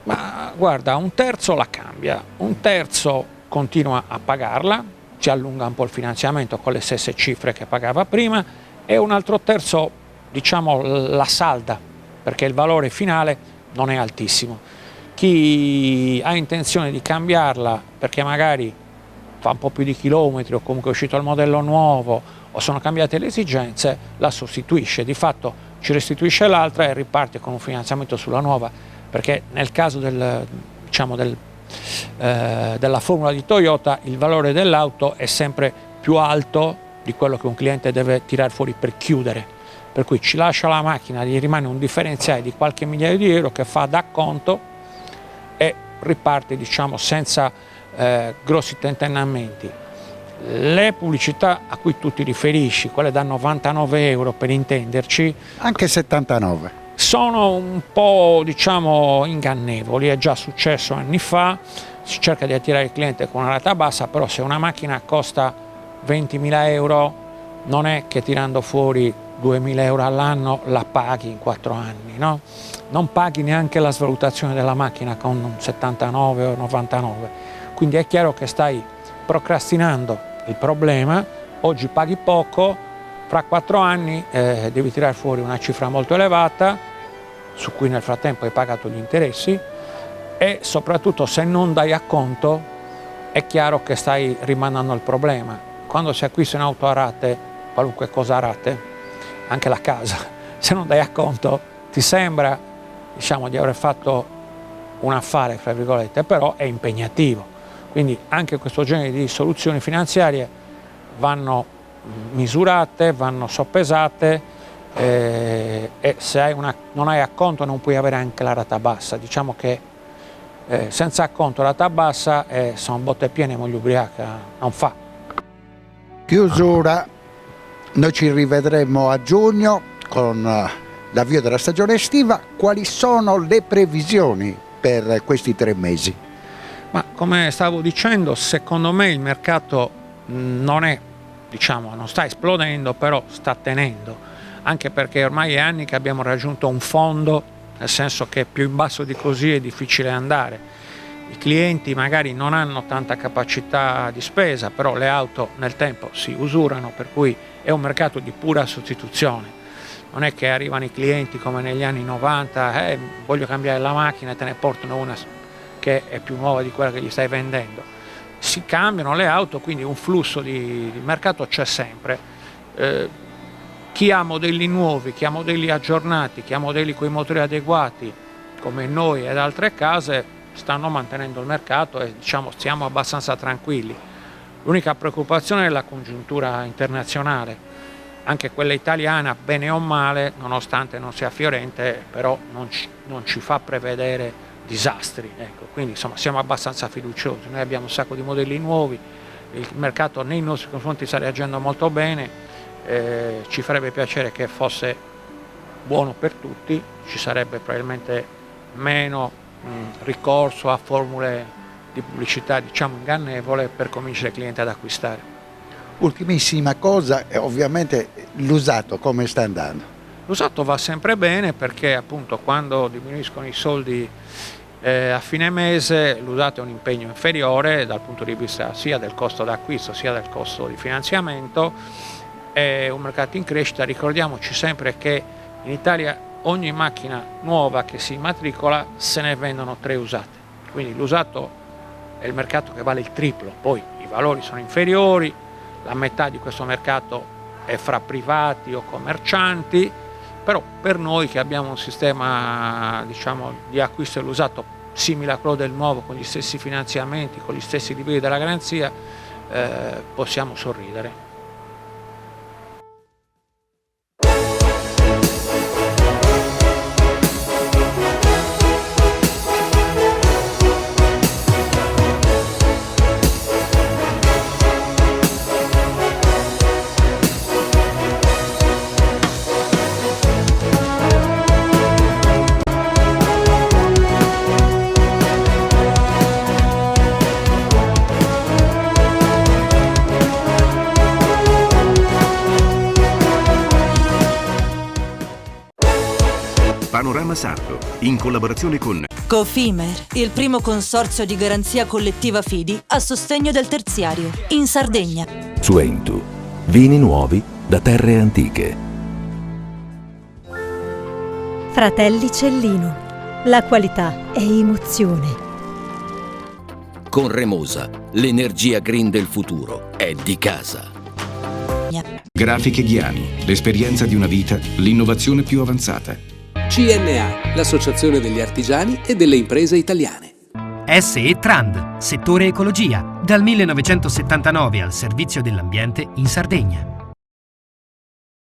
Ma guarda, un terzo la cambia, un terzo continua a pagarla, ci allunga un po' il finanziamento con le stesse cifre che pagava prima e un altro terzo, diciamo, la salda, perché il valore finale non è altissimo. Chi ha intenzione di cambiarla perché magari fa un po' più di chilometri o comunque è uscito il modello nuovo o sono cambiate le esigenze, la sostituisce, di fatto ci restituisce l'altra e riparte con un finanziamento sulla nuova, perché nel caso della formula di Toyota il valore dell'auto è sempre più alto di quello che un cliente deve tirare fuori per chiudere, per cui ci lascia la macchina, gli rimane un differenziale di qualche migliaio di euro che fa da conto e riparte, diciamo, senza grossi tentennamenti. Le pubblicità a cui tu ti riferisci, quelle da 99 euro per intenderci, anche 79, sono un po', diciamo, ingannevoli. È già successo anni fa, si cerca di attirare il cliente con una rata bassa, però se una macchina costa 20.000 euro non è che tirando fuori 2.000 euro all'anno la paghi in 4 anni, no? Non paghi neanche la svalutazione della macchina con un 79 o 99, quindi è chiaro che stai procrastinando il problema, oggi paghi poco, fra 4 anni devi tirare fuori una cifra molto elevata, su cui nel frattempo hai pagato gli interessi e soprattutto se non dai acconto è chiaro che stai rimandando il problema. Quando si acquista un'auto a rate, qualunque cosa a rate, anche la casa, se non dai acconto ti sembra, diciamo, di aver fatto un affare, fra virgolette, però è impegnativo. Quindi anche questo genere di soluzioni finanziarie vanno misurate, vanno soppesate e se non hai acconto non puoi avere anche la rata bassa. Diciamo che senza acconto rata bassa sono botte piene e moglie ubriaca, non fa. Chiusura, noi ci rivedremo a giugno con l'avvio della stagione estiva. Quali sono le previsioni per questi 3 mesi? Ma come stavo dicendo, secondo me il mercato non sta esplodendo, però sta tenendo, anche perché ormai è anni che abbiamo raggiunto un fondo, nel senso che più in basso di così è difficile andare. I clienti magari non hanno tanta capacità di spesa, però le auto nel tempo si usurano, per cui è un mercato di pura sostituzione. Non è che arrivano i clienti come negli anni 90, voglio cambiare la macchina e te ne portano una che è più nuova di quella che gli stai vendendo. Si cambiano le auto, quindi un flusso di mercato c'è sempre. Chi ha modelli nuovi, chi ha modelli aggiornati, chi ha modelli con i motori adeguati, come noi ed altre case, stanno mantenendo il mercato e stiamo abbastanza tranquilli. L'unica preoccupazione è la congiuntura internazionale, anche quella italiana, bene o male, nonostante non sia fiorente, però non ci fa prevedere disastri. Ecco. Quindi siamo abbastanza fiduciosi, noi abbiamo un sacco di modelli nuovi, il mercato nei nostri confronti sta reagendo molto bene, ci farebbe piacere che fosse buono per tutti, ci sarebbe probabilmente meno ricorso a formule di pubblicità ingannevole per convincere il cliente ad acquistare. Ultimissima cosa, ovviamente l'usato come sta andando? L'usato va sempre bene perché appunto quando diminuiscono i soldi a fine mese l'usato è un impegno inferiore dal punto di vista sia del costo d'acquisto sia del costo di finanziamento, è un mercato in crescita. Ricordiamoci sempre che in Italia ogni macchina nuova che si immatricola se ne vendono 3 usate, quindi l'usato è il mercato che vale il triplo, poi i valori sono inferiori, la metà di questo mercato è fra privati o commercianti, però per noi che abbiamo un sistema di acquisto dell'usato simile a quello del nuovo, con gli stessi finanziamenti, con gli stessi livelli della garanzia, possiamo sorridere. Panorama Sardo, in collaborazione con Cofimer, il primo consorzio di garanzia collettiva Fidi a sostegno del terziario, in Sardegna. Suentu, vini nuovi da terre antiche. Fratelli Cellino, la qualità è emozione. Con Remosa, l'energia green del futuro è di casa. Grafiche Ghiani, l'esperienza di una vita, l'innovazione più avanzata. CNA, l'associazione degli artigiani e delle imprese italiane. SE Trand, settore ecologia, dal 1979 al servizio dell'ambiente in Sardegna.